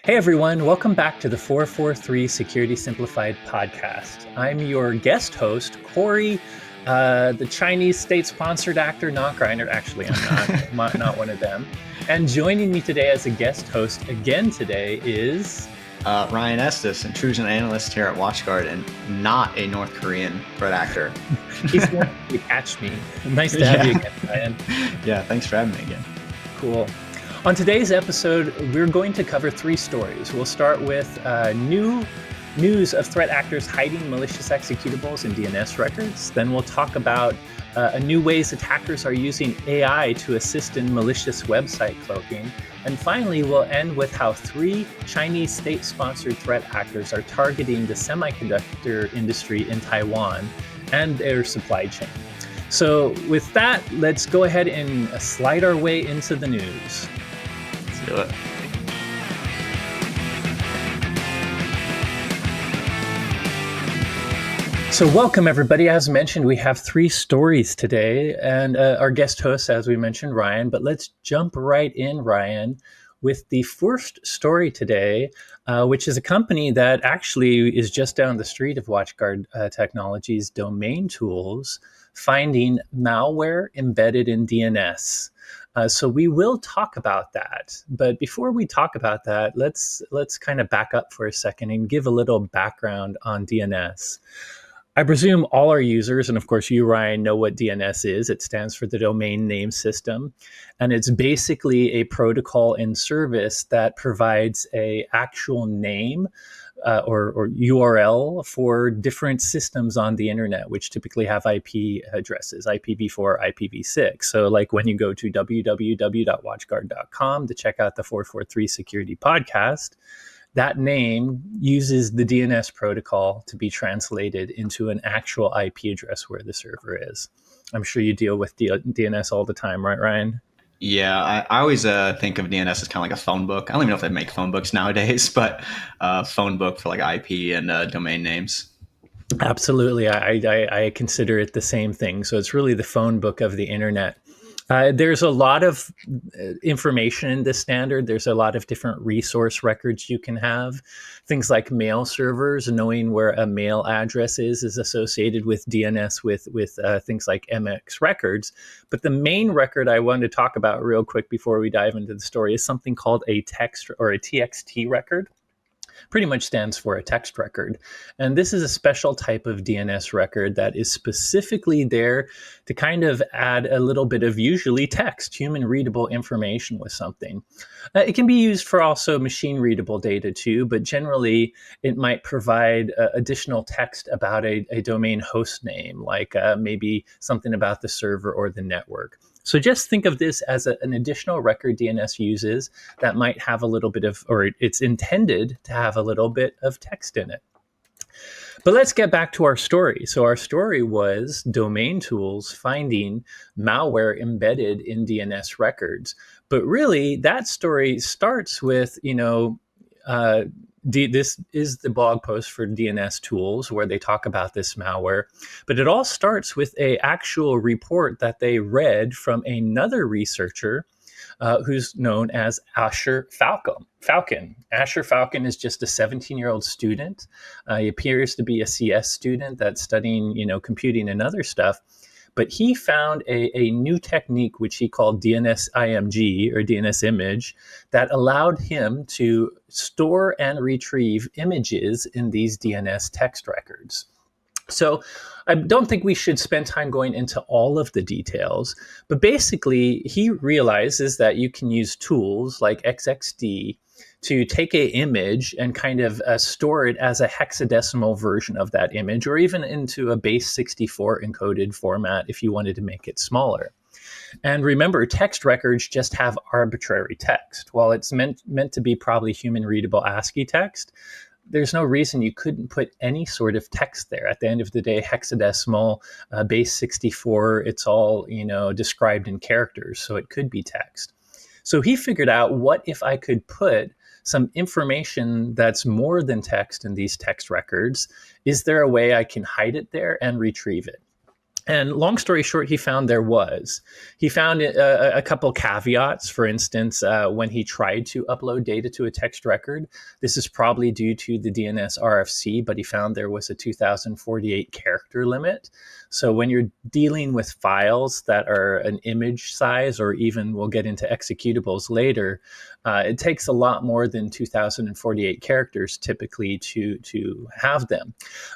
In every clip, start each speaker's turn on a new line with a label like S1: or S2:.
S1: Hey everyone, welcome back to the 443 Security Simplified podcast. I'm your guest host, Corey, the Chinese state-sponsored actor, not Griner. Actually, I'm not one of them. And joining me today as a guest host again today is...
S2: Ryan Estes, intrusion analyst here at WatchGuard, and not a North Korean threat actor.
S1: He's going to catch me. Nice to have you again, Ryan.
S2: Yeah, thanks for having me again.
S1: Cool. On today's episode, we're going to cover three stories. We'll start with news of threat actors hiding malicious executables in DNS records. Then we'll talk about new ways attackers are using AI to assist in malicious website cloaking. And finally, we'll end with how three Chinese state-sponsored threat actors are targeting the semiconductor industry in Taiwan and their supply chain. So with that, let's go ahead and slide our way into the news.
S2: Let's do it.
S1: So welcome, everybody. As mentioned, we have three stories today, and our guest host, as we mentioned, Ryan. But let's jump right in, Ryan, with the first story today, which is a company that actually is just down the street of WatchGuard Technologies, Domain Tools, finding malware embedded in DNS. So we will talk about that. But before we talk about that, let's kind of back up for a second and give a little background on DNS. I presume all our users, and of course you, Ryan, know what DNS is. It stands for the Domain Name System. And it's basically a protocol and service that provides an actual name or URL for different systems on the internet, which typically have IP addresses, IPv4, IPv6. So like when you go to www.watchguard.com to check out the 443 Security podcast, that name uses the DNS protocol to be translated into an actual IP address where the server is. I'm sure you deal with DNS all the time, right, Ryan?
S2: Yeah, I always think of DNS as kind of like a phone book. I don't even know if they make phone books nowadays, but phone book for like IP and domain names.
S1: Absolutely. I consider it the same thing. So it's really the phone book of the internet. There's a lot of information in this standard. There's a lot of different resource records you can have. Things like mail servers, knowing where a mail address is associated with DNS with things like MX records. But the main record I wanted to talk about real quick before we dive into the story is something called a text or a TXT record. Pretty much stands for a text record. And this is a special type of DNS record that is specifically there to kind of add a little bit of usually text, human readable information with something. It can be used for also machine readable data too, but generally it might provide additional text about a domain host name, like maybe something about the server or the network. So just think of this as an additional record DNS uses that might have a little bit of, or it's intended to have a little bit of text in it. But let's get back to our story. So our story was Domain Tools finding malware embedded in DNS records. But really, that story starts with, this is the blog post for DNS Tools where they talk about this malware, but it all starts with an actual report that they read from another researcher who's known as Asher Falcon. Asher Falcon is just a 17-year-old student. He appears to be a CS student that's studying, computing and other stuff. But he found a new technique, which he called DNS IMG or DNS image, that allowed him to store and retrieve images in these DNS text records. So I don't think we should spend time going into all of the details, but basically he realizes that you can use tools like XXD to take an image and kind of store it as a hexadecimal version of that image, or even into a base 64 encoded format if you wanted to make it smaller. And remember, text records just have arbitrary text. While it's meant to be probably human readable ASCII text, there's no reason you couldn't put any sort of text there. At the end of the day, hexadecimal, base 64, it's all, described in characters, so it could be text. So he figured out, what if I could put some information that's more than text in these text records? Is there a way I can hide it there and retrieve it? And long story short, he found there was. He found a couple caveats. For instance, when he tried to upload data to a text record, this is probably due to the DNS RFC, but he found there was a 2048 character limit. So when you're dealing with files that are an image size, or even we'll get into executables later, it takes a lot more than 2048 characters typically to have them.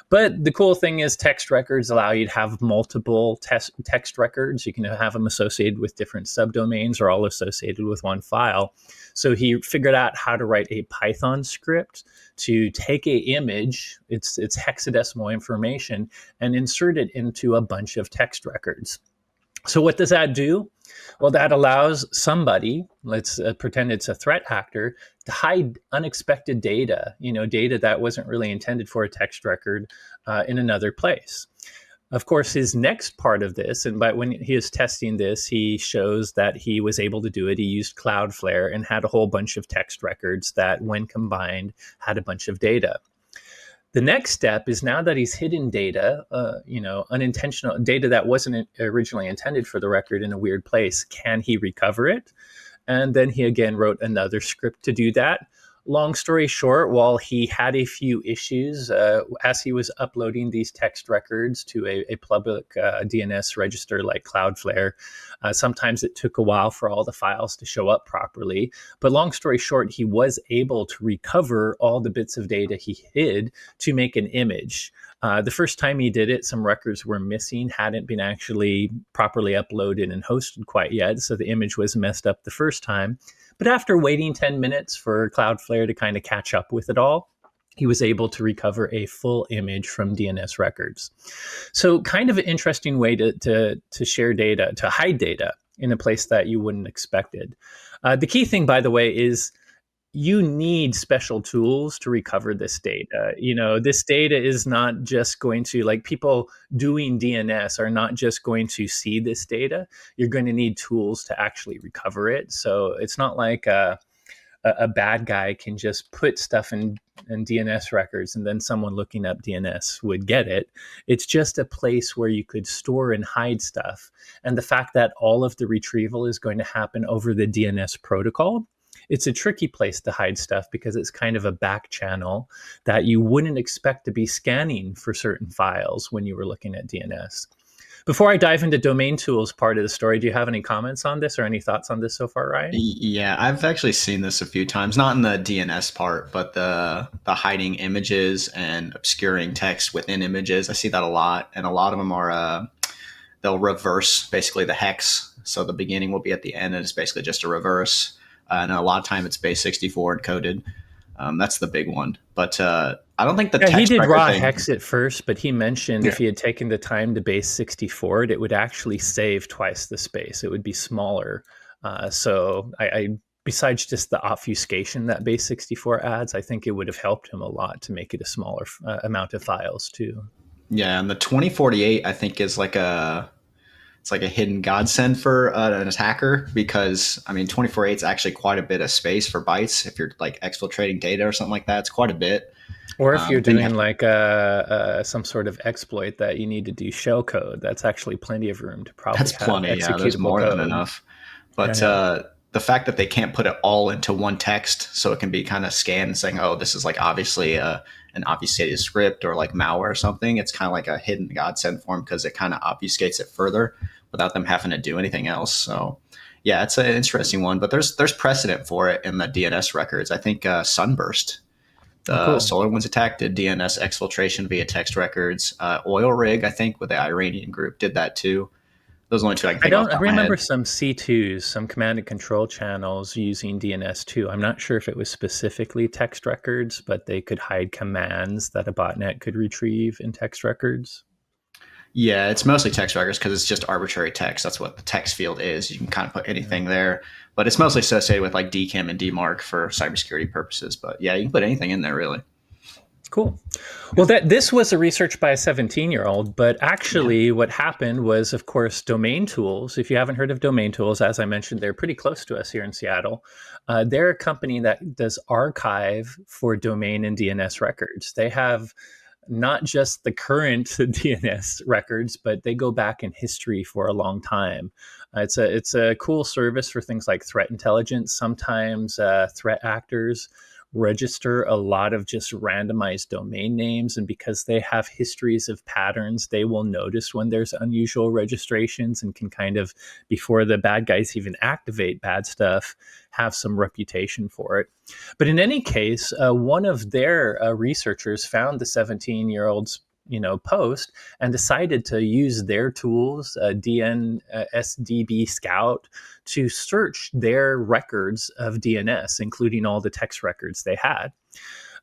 S1: But the cool thing is text records allow you to have multiple text records. You can have them associated with different subdomains or all associated with one file. So he figured out how to write a Python script to take a image, its hexadecimal information, and insert it into a bunch of text records. So what does that do? Well, that allows somebody, let's pretend it's a threat actor, to hide unexpected data, data that wasn't really intended for a text record in another place. Of course, his next part of this, and when he is testing this, he shows that he was able to do it. He used Cloudflare and had a whole bunch of text records that, when combined, had a bunch of data. The next step is, now that he's hidden data, unintentional data that wasn't originally intended for the record in a weird place, can he recover it? And then he again wrote another script to do that. Long story short, while he had a few issues as he was uploading these text records to a public DNS register like Cloudflare, sometimes it took a while for all the files to show up properly. But long story short, he was able to recover all the bits of data he hid to make an image. The first time he did it, some records were missing, hadn't been actually properly uploaded and hosted quite yet, so the image was messed up the first time. But after waiting 10 minutes for Cloudflare to kind of catch up with it all, he was able to recover a full image from DNS records. So kind of an interesting way to share data, to hide data in a place that you wouldn't expect it. The key thing, by the way, is you need special tools to recover this data. This data is not just going to, like, people doing DNS are not just going to see this data. You're going to need tools to actually recover it. So it's not like a bad guy can just put stuff in DNS records and then someone looking up DNS would get it. It's just a place where you could store and hide stuff. And the fact that all of the retrieval is going to happen over the DNS protocol, it's a tricky place to hide stuff because it's kind of a back channel that you wouldn't expect to be scanning for certain files when you were looking at DNS. Before I dive into domain tools part of the story, do you have any comments on this or any thoughts on this so far, Ryan?
S2: Yeah, I've actually seen this a few times, not in the DNS part, but the hiding images and obscuring text within images. I see that a lot, and a lot of them are they'll reverse basically the hex. So the beginning will be at the end, and it's basically just a reverse. And a lot of time it's base 64 encoded. That's the big one. But I don't think the text
S1: he did
S2: record
S1: raw
S2: thing,
S1: hex at first, but he mentioned if he had taken the time to base 64 it would actually save twice the space. It would be smaller. So I besides just the obfuscation that base 64 adds, I think it would have helped him a lot to make it a smaller amount of files too.
S2: Yeah, and the 2048 I think is like it's like a hidden godsend for an attacker, because I mean 2048 is actually quite a bit of space for bytes. If you're like exfiltrating data or something like that, it's quite a bit.
S1: Or if you're doing like some sort of exploit that you need to do shell code, that's actually plenty of room to probably
S2: That's
S1: have
S2: plenty. Yeah, there's
S1: executable
S2: more
S1: code.
S2: than enough. But
S1: Yeah.
S2: the fact that they can't put it all into one text, so it can be kind of scanned saying, oh, this is like obviously an obfuscated script or like malware or something. It's kind of like a hidden godsend for them because it kind of obfuscates it further without them having to do anything else. So yeah, it's an interesting one, but there's precedent for it in the DNS records. I think Sunburst, the
S1: Cool.
S2: SolarWinds attack, did DNS exfiltration via text records. Oil Rig, I think, with the Iranian group, did that too. Those are the only two I can think off the
S1: I
S2: top of my
S1: remember
S2: head.
S1: some C2s, some command and control channels using DNS too. I'm not sure if it was specifically text records, but they could hide commands that a botnet could retrieve in text records.
S2: Yeah, it's mostly text records because it's just arbitrary text. That's what the text field is. You can kind of put anything there, but it's mostly associated with like DKIM and DMARC for cybersecurity purposes. But yeah, you can put anything in there really.
S1: Cool. Well, this was a research by a 17-year-old, but actually what happened was, of course, domain tools. If you haven't heard of domain tools, as I mentioned, they're pretty close to us here in Seattle. They're a company that does archive for domain and DNS records. They have not just the current DNS records, but they go back in history for a long time. It's a cool service for things like threat intelligence. Sometimes threat actors register a lot of just randomized domain names, and because they have histories of patterns, they will notice when there's unusual registrations and can kind of, before the bad guys even activate bad stuff, have some reputation for it. But in any case, one of their researchers found the 17-year-old's post and decided to use their tools, DNSDB Scout, to search their records of DNS, including all the text records they had.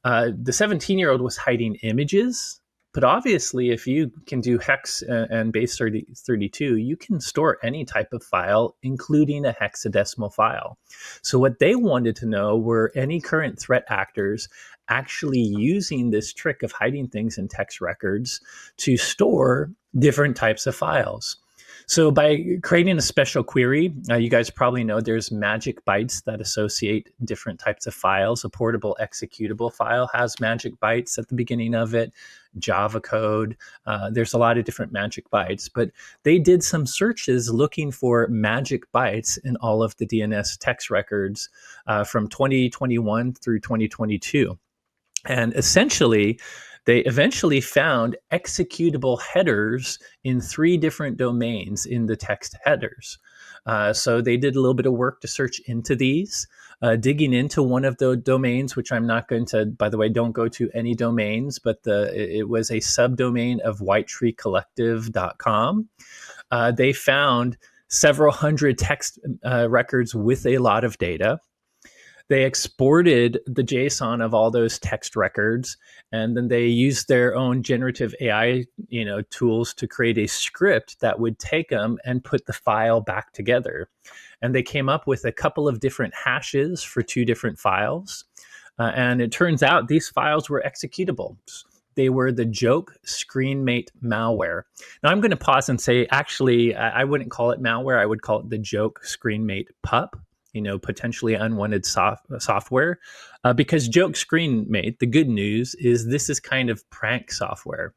S1: The 17-year-old was hiding images, but obviously, if you can do hex and base 32, you can store any type of file, including a hexadecimal file. So what they wanted to know were any current threat actors actually using this trick of hiding things in text records to store different types of files. So by creating a special query, you guys probably know there's magic bytes that associate different types of files. A portable executable file has magic bytes at the beginning of it. Java code, there's a lot of different magic bytes, but they did some searches looking for magic bytes in all of the DNS text records from 2021 through 2022. And essentially, they eventually found executable headers in 3 different domains in the text headers. So they did a little bit of work to search into these, digging into one of the domains, which I'm not going to, by the way, don't go to any domains, but it was a subdomain of whitetreecollective.com. They found several hundred text records with a lot of data. They exported the JSON of all those text records, and then they used their own generative AI, tools to create a script that would take them and put the file back together. And they came up with a couple of different hashes for 2 different files. And it turns out these files were executable. They were the joke screenmate malware. Now I'm going to pause and say, actually, I wouldn't call it malware. I would call it the joke screenmate pup. Potentially unwanted software, because joke screenmate, the good news is this is kind of prank software.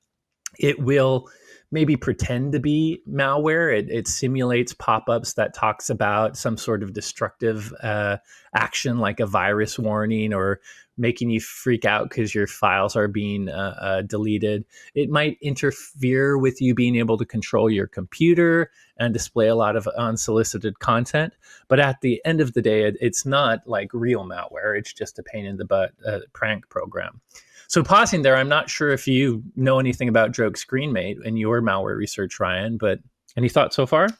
S1: It will maybe pretend to be malware. It simulates pop-ups that talks about some sort of destructive action, like a virus warning or making you freak out because your files are being deleted. It might interfere with you being able to control your computer and display a lot of unsolicited content. But at the end of the day, it's not like real malware. It's just a pain in the butt prank program. So pausing there, I'm not sure if you know anything about Joke Screenmate in your malware research, Ryan, but any thoughts so far?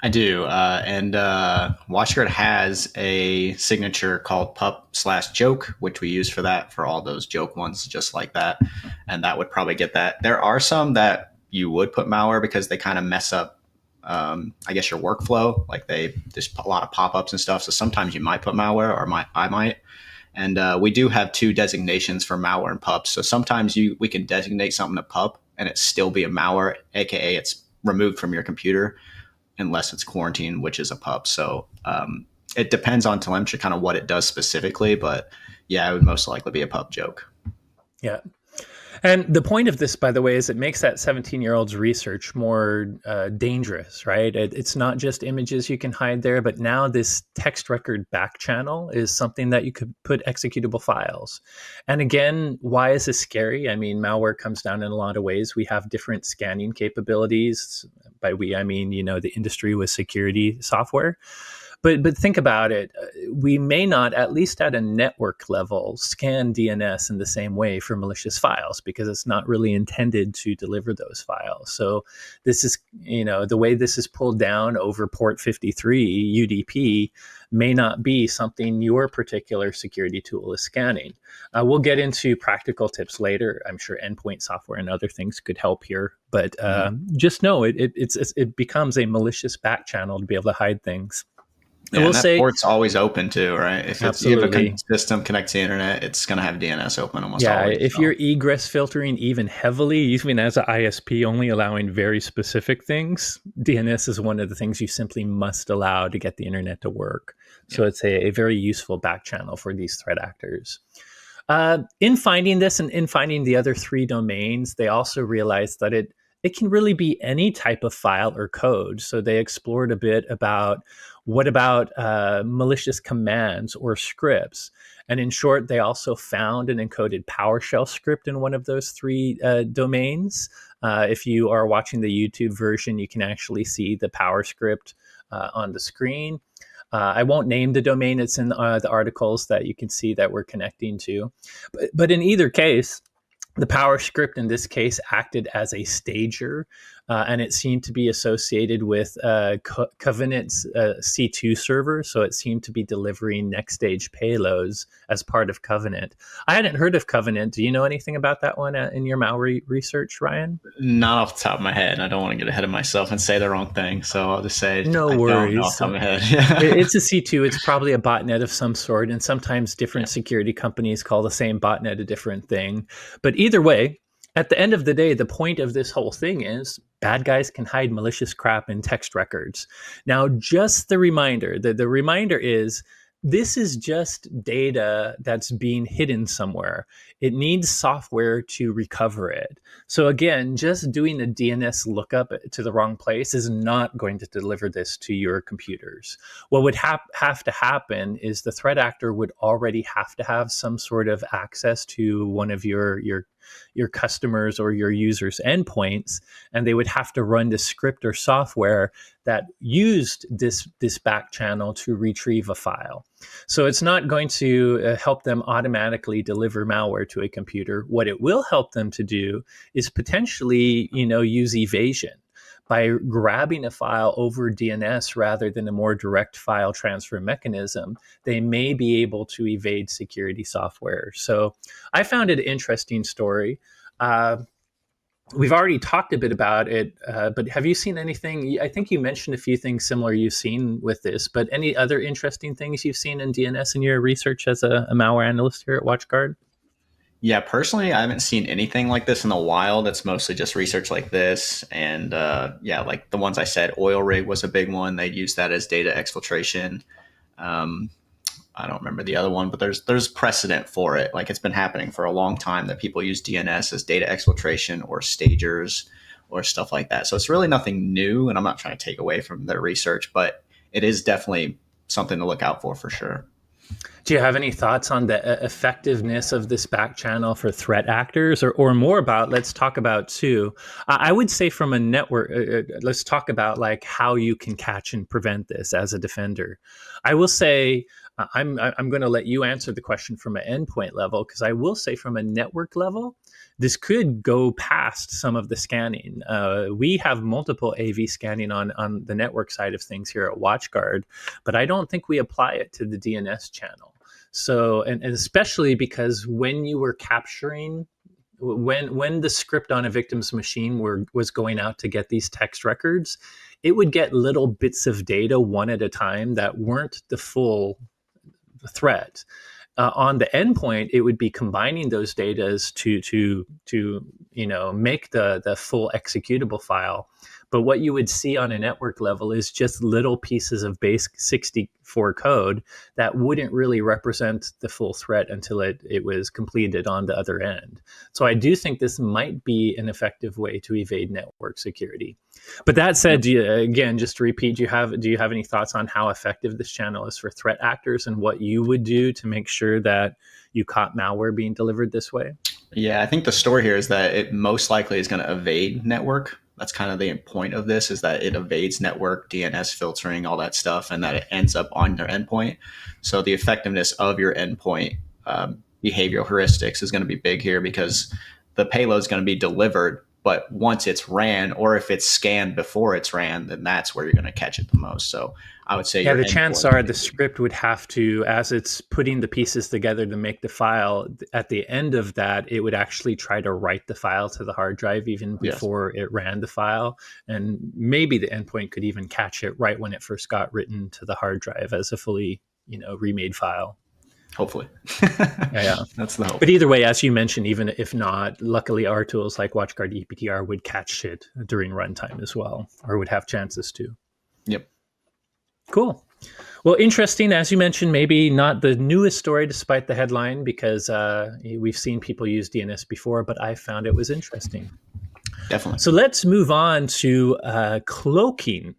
S2: I do. And WatchGuard has a signature called pup/joke, which we use for that, for all those joke ones, just like that. And that would probably get that. There are some that you would put malware because they kind of mess up, I guess, your workflow. Like there's a lot of pop-ups and stuff. So sometimes you might put malware, or I might. And we do have 2 designations for malware and pups. So sometimes we can designate something a pup and it still be a malware, aka it's removed from your computer, unless it's quarantine, which is a pup. So it depends on telemetry, kind of what it does specifically. But yeah, it would most likely be a pup joke.
S1: Yeah. And the point of this, by the way, is it makes that 17-year-old's research more dangerous, right? It's not just images you can hide there, but now this text record back channel is something that you could put executable files. And again, why is this scary? I mean, malware comes down in a lot of ways. We have different scanning capabilities. By we, I mean, the industry with security software. But think about it. We may not, at least at a network level, scan DNS in the same way for malicious files because it's not really intended to deliver those files. So this is, the way this is pulled down over port 53 UDP may not be something your particular security tool is scanning. We'll get into practical tips later. I'm sure endpoint software and other things could help here. But just know it becomes a malicious back channel to be able to hide things.
S2: Yeah, and that port's always open too, right? If you have a system connect to the internet, it's going to have DNS open almost always.
S1: Yeah, if you're egress filtering even heavily, even as an ISP, only allowing very specific things, DNS is one of the things you simply must allow to get the internet to work. So it's a very useful back channel for these threat actors. In finding this and in finding the other three domains, they also realized that it can really be any type of file or code. So they explored a bit about what about malicious commands or scripts. And in short, they also found an encoded PowerShell script in one of those three domains. If you are watching the YouTube version, you can actually see the Power script on the screen. I won't name the domain. It's in the articles that you can see that we're connecting to. But in either case, the Power script in this case acted as a stager, and it seemed to be associated with Covenant's C2 server. So it seemed to be delivering next stage payloads as part of Covenant. I hadn't heard of Covenant. Do you know anything about that one in your malware research, Ryan?
S2: Not off the top of my head. I don't want to get ahead of myself and say the wrong thing. So I'll just say
S1: No
S2: I don't know
S1: worries.
S2: off the top
S1: So
S2: of my head. Yeah.
S1: it's a C2. It's probably a botnet of some sort. And sometimes different security companies call the same botnet a different thing. But either way, at the end of the day, the point of this whole thing is bad guys can hide malicious crap in text records. Now, just the reminder, the reminder is this is just data that's being hidden somewhere. It needs software to recover it. So again, just doing a DNS lookup to the wrong place is not going to deliver this to your computers. What would have to happen is the threat actor would already have to have some sort of access to one of your customers or your users' endpoints, and they would have to run the script or software that used this back channel to retrieve a file. So it's not going to help them automatically deliver malware to a computer. What it will help them to do is potentially, use evasion by grabbing a file over DNS rather than a more direct file transfer mechanism. They may be able to evade security software. So I found it an interesting story. We've already talked a bit about it, but have you seen anything? I think you mentioned a few things similar you've seen with this, but any other interesting things you've seen in DNS in your research as a malware analyst here at WatchGuard?
S2: Yeah, personally, I haven't seen anything like this in a while. That's mostly just research like this. And yeah, like the ones I said, oil rig was a big one. They use that as data exfiltration. Um, I don't remember the other one, but there's precedent for it. Like it's been happening for a long time that people use DNS as data exfiltration or stagers or stuff like that. So it's really nothing new, and I'm not trying to take away from their research, but it is definitely something to look out for sure.
S1: Do you have any thoughts on the effectiveness of this back channel for threat actors, or more about, let's talk about too, I would say from a network, let's talk about like how you can catch and prevent this as a defender. I will say, I'm going to let you answer the question from an endpoint level, because I will say from a network level, this could go past some of the scanning. We have multiple AV scanning on the network side of things here at WatchGuard, but I don't think we apply it to the DNS channel. So, and especially because when you were capturing, when the script on a victim's machine was going out to get these text records, it would get little bits of data one at a time that weren't the full threat. On the endpoint, it would be combining those data to make the full executable file. But what you would see on a network level is just little pieces of base 64 code that wouldn't really represent the full threat until it was completed on the other end. So I do think this might be an effective way to evade network security. But that said, again, just to repeat, do you have any thoughts on how effective this channel is for threat actors and what you would do to make sure that you caught malware being delivered this way?
S2: Yeah, I think the story here is that it most likely is going to evade network. That's kind of the point of this, is that it evades network, DNS filtering, all that stuff, and that it ends up on your endpoint. So the effectiveness of your endpoint behavioral heuristics is going to be big here, because the payload is going to be delivered, but once it's ran, or if it's scanned before it's ran, then that's where you're going to catch it the most. So I would say
S1: Yeah,
S2: your
S1: the chance
S2: endpoint.
S1: are the script would have to, as it's putting the pieces together to make the file, at the end of that, it would actually try to write the file to the hard drive even
S2: Yes,
S1: before it ran the file. And maybe the endpoint could even catch it right when it first got written to the hard drive as a fully, remade file.
S2: hopefully.
S1: Yeah.
S2: That's the hope.
S1: But either way, as you mentioned, even if not, luckily our tools like WatchGuard EPTR would catch it during runtime as well, or would have chances to.
S2: Yep.
S1: Cool. Well, interesting, as you mentioned, maybe not the newest story despite the headline, because we've seen people use DNS before, but I found it was interesting.
S2: Definitely.
S1: So let's move on to cloaking.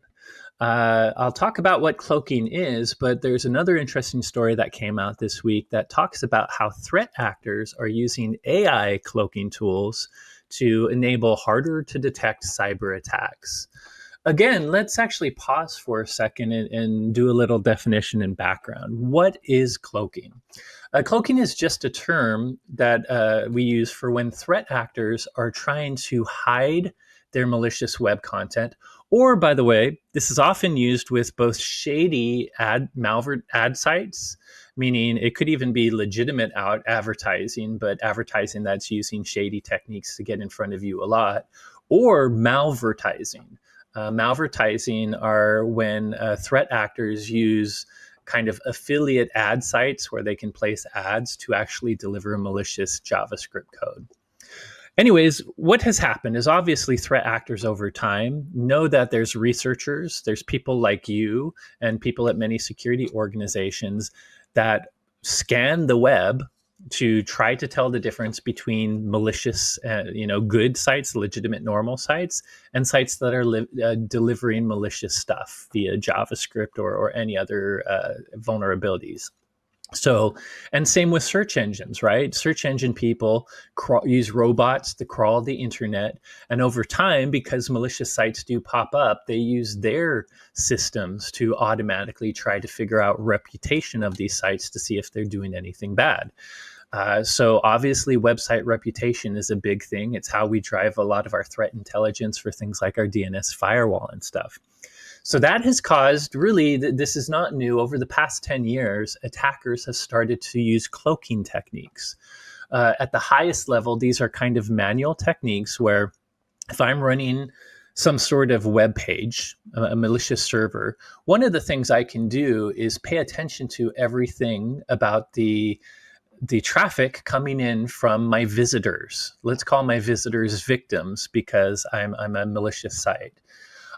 S1: I'll talk about what cloaking is, but there's another interesting story that came out this week that talks about how threat actors are using AI cloaking tools to enable harder to detect cyber attacks. Again, let's actually pause for a second and do a little definition and background. What is cloaking? Cloaking is just a term that we use for when threat actors are trying to hide their malicious web content. Or, by the way, this is often used with both shady malware ad sites, meaning it could even be legitimate advertising, but advertising that's using shady techniques to get in front of you a lot, or malvertising. Malvertising are when threat actors use kind of affiliate ad sites where they can place ads to actually deliver malicious JavaScript code. Anyways, what has happened is obviously threat actors over time know that there's researchers, there's people like you, and people at many security organizations that scan the web to try to tell the difference between malicious, good sites, legitimate normal sites, and sites that are delivering malicious stuff via JavaScript or any other vulnerabilities. So, and same with search engines, right? Search engine people use robots to crawl the internet. And over time, because malicious sites do pop up, they use their systems to automatically try to figure out reputation of these sites to see if they're doing anything bad. So obviously, website reputation is a big thing. It's how we drive a lot of our threat intelligence for things like our DNS firewall and stuff. So that has caused, really, this is not new. Over the past 10 years, attackers have started to use cloaking techniques. At the highest level, these are kind of manual techniques where if I'm running some sort of web page, a malicious server, one of the things I can do is pay attention to everything about the traffic coming in from my visitors. Let's call my visitors victims because I'm a malicious site.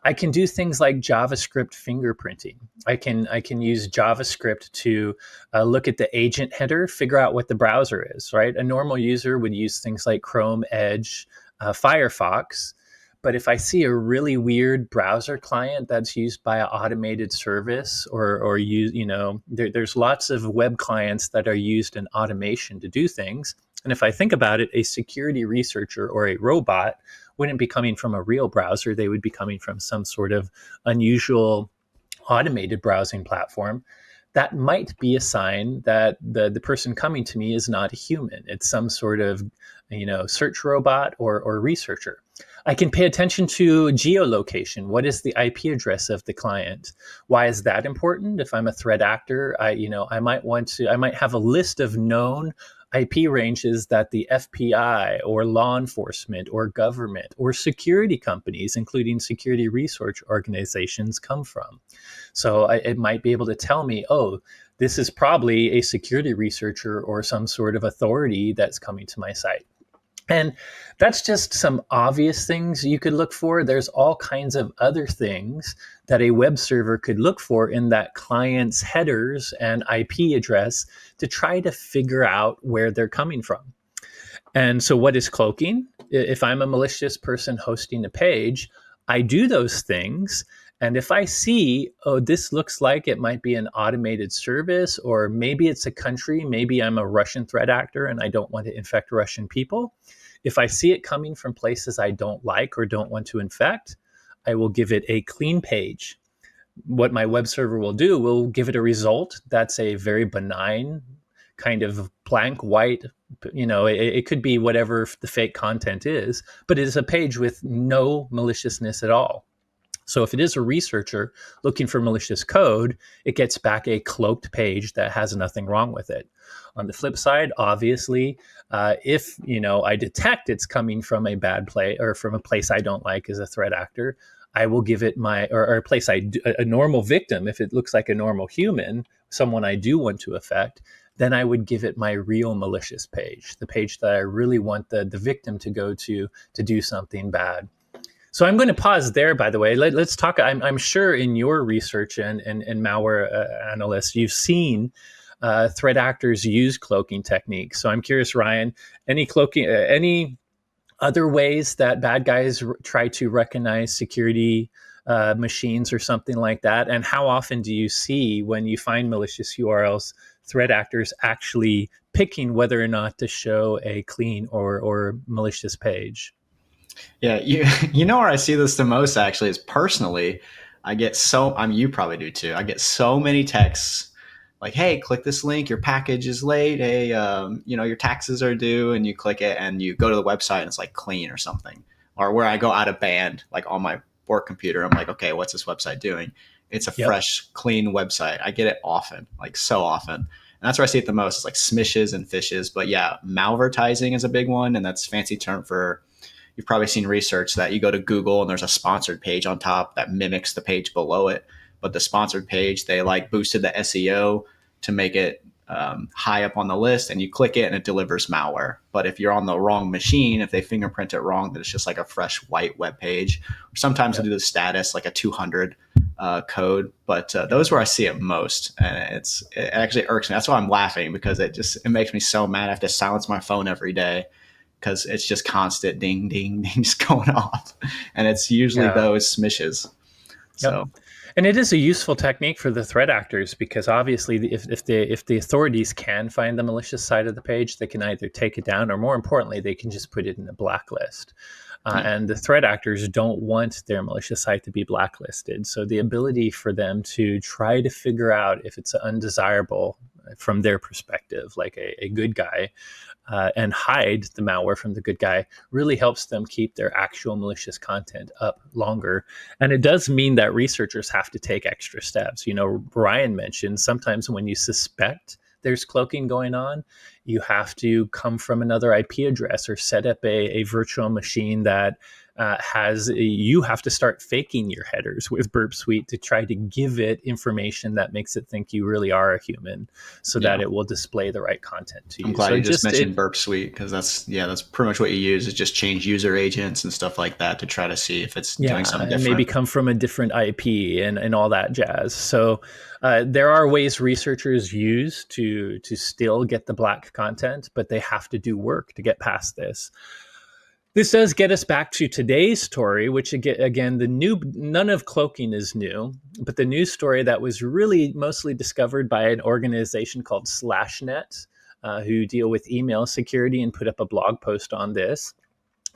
S1: I can do things like JavaScript fingerprinting. I can use JavaScript to look at the agent header, figure out what the browser is. Right, a normal user would use things like Chrome, Edge, Firefox. But if I see a really weird browser client that's used by an automated service, or there's lots of web clients that are used in automation to do things. And if I think about it, a security researcher or a robot wouldn't be coming from a real browser. They would be coming from some sort of unusual automated browsing platform. That might be a sign that the person coming to me is not a human. It's some sort of search robot or researcher. I can pay attention to geolocation. What is the IP address of the client? Why is that important? If I'm a threat actor, I might have a list of known IP ranges that the FBI or law enforcement or government or security companies, including security research organizations, come from. So it might be able to tell me, oh, this is probably a security researcher or some sort of authority that's coming to my site. And that's just some obvious things you could look for. There's all kinds of other things that a web server could look for in that client's headers and IP address to try to figure out where they're coming from. And so, what is cloaking? If I'm a malicious person hosting a page, I do those things. And if I see, oh, this looks like it might be an automated service, or maybe it's a country, maybe I'm a Russian threat actor and I don't want to infect Russian people. If I see it coming from places I don't like or don't want to infect, I will give it a clean page. What my web server will do will give it a result that's a very benign kind of blank white. It could be whatever the fake content is, but it is a page with no maliciousness at all. So if it is a researcher looking for malicious code, it gets back a cloaked page that has nothing wrong with it. On the flip side, obviously, if I detect it's coming from a bad place or from a place I don't like as a threat actor, I will give it or a place a normal victim. If it looks like a normal human, someone I do want to affect, then I would give it my real malicious page, the page that I really want the victim to go to do something bad. So I'm going to pause there, by the way. Us talk. I'm sure in your research and malware analysts, you've seen threat actors use cloaking techniques. So I'm curious, Ryan, any cloaking, any other ways that bad guys try to recognize security machines or something like that? And how often do you see when you find malicious URLs, threat actors actually picking whether or not to show a clean or malicious page?
S2: Yeah, you know where I see this the most actually is personally. I get so I mean you probably do too. I get so many texts like, "Hey, click this link. Your package is late. Hey, your taxes are due," and you click it, and you go to the website, and it's like clean or something. Or where I go out of band, like on my work computer, I'm like, "Okay, what's this website doing?" It's a
S1: Yep.
S2: fresh, clean website. I get it often, like so often. And that's where I see it the most. It's like smishes and fishes. But yeah, malvertising is a big one, and that's fancy term for, you've probably seen research that you go to Google and there's a sponsored page on top that mimics the page below it. But the sponsored page, they like boosted the SEO to make it high up on the list, and you click it and it delivers malware. But if you're on the wrong machine, if they fingerprint it wrong, then it's just like a fresh white web page. Or sometimes they
S1: Yep.
S2: do the status like a 200 code. But those are where I see it most, and it actually irks me. That's why I'm laughing, because it makes me so mad. I have to silence my phone every day because it's just constant ding, ding, ding just going off. And it's usually
S1: Yeah.
S2: those smishes.
S1: Yep.
S2: So,
S1: And it is a useful technique for the threat actors because obviously, if the authorities can find the malicious side of the page, they can either take it down or, more importantly, they can just put it in a blacklist.
S2: yeah,
S1: And the threat actors don't want their malicious site to be blacklisted. So the ability for them to try to figure out if it's undesirable from their perspective, like a good guy, and hide the malware from the good guy, really helps them keep their actual malicious content up longer. And it does mean that researchers have to take extra steps. Ryan mentioned sometimes when you suspect there's cloaking going on, you have to come from another IP address or set up a virtual machine that you have to start faking your headers with Burp Suite to try to give it information that makes it think you really are a human, so that
S2: yeah.
S1: it will display the right content to
S2: I'm
S1: you.
S2: glad
S1: So
S2: you
S1: it
S2: just
S1: just it
S2: mentioned Burp Suite, because that's pretty much what you use, is just change user agents and stuff like that to try to see if it's doing
S1: Yeah,
S2: something
S1: and maybe
S2: different.
S1: come from a different IP and all that jazz. So there are ways researchers use to still get the black content, but they have to do work to get past this. This does get us back to today's story, which again, the new none of cloaking is new, but the news story that was really mostly discovered by an organization called SlashNet, who deal with email security and put up a blog post on this.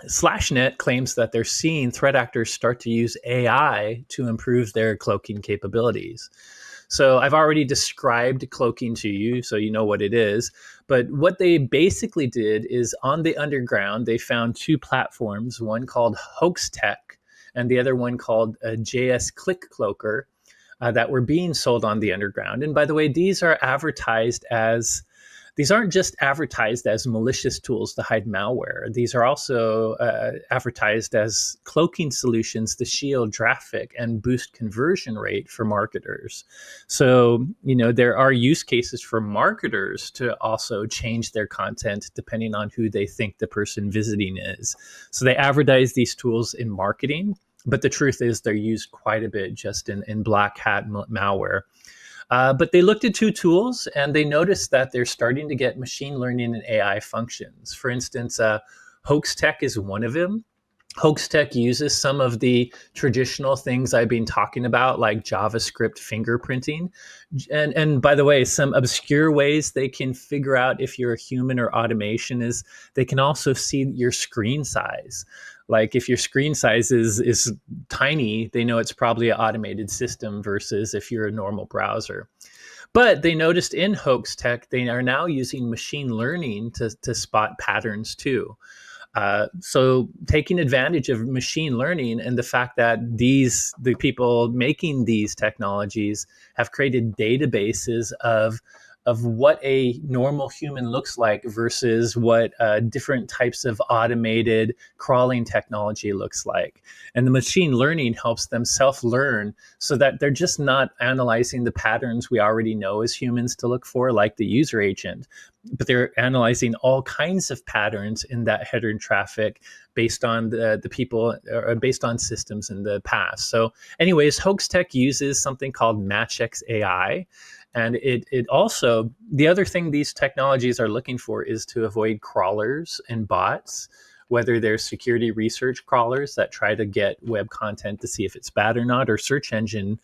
S1: SlashNet claims that they're seeing threat actors start to use AI to improve their cloaking capabilities. So I've already described cloaking to you, so you know what it is. But what they basically did is on the underground, they found two platforms, one called Hoax Tech and the other one called JS Click Cloaker, that were being sold on the underground. And by the way, these aren't just advertised as malicious tools to hide malware. These are also advertised as cloaking solutions to shield traffic and boost conversion rate for marketers. So, there are use cases for marketers to also change their content depending on who they think the person visiting is. So they advertise these tools in marketing, but the truth is they're used quite a bit just in black hat malware. But they looked at two tools and they noticed that they're starting to get machine learning and AI functions. For instance, Hoax Tech is one of them. Hoax Tech uses some of the traditional things I've been talking about, like JavaScript fingerprinting. And by the way, some obscure ways they can figure out if you're a human or automation is they can also see your screen size. Like if your screen size is tiny, they know it's probably an automated system versus if you're a normal browser. But they noticed in Hoax Tech, they are now using machine learning to spot patterns too. So taking advantage of machine learning and the fact that the people making these technologies have created databases of of what a normal human looks like versus what different types of automated crawling technology looks like. And the machine learning helps them self learn so that they're just not analyzing the patterns we already know as humans to look for, like the user agent, but they're analyzing all kinds of patterns in that header traffic based on the people or based on systems in the past. So, anyways, Hoax Tech uses something called MatchX AI. And it also, the other thing these technologies are looking for is to avoid crawlers and bots, whether they're security research crawlers that try to get web content to see if it's bad or not, or search engine.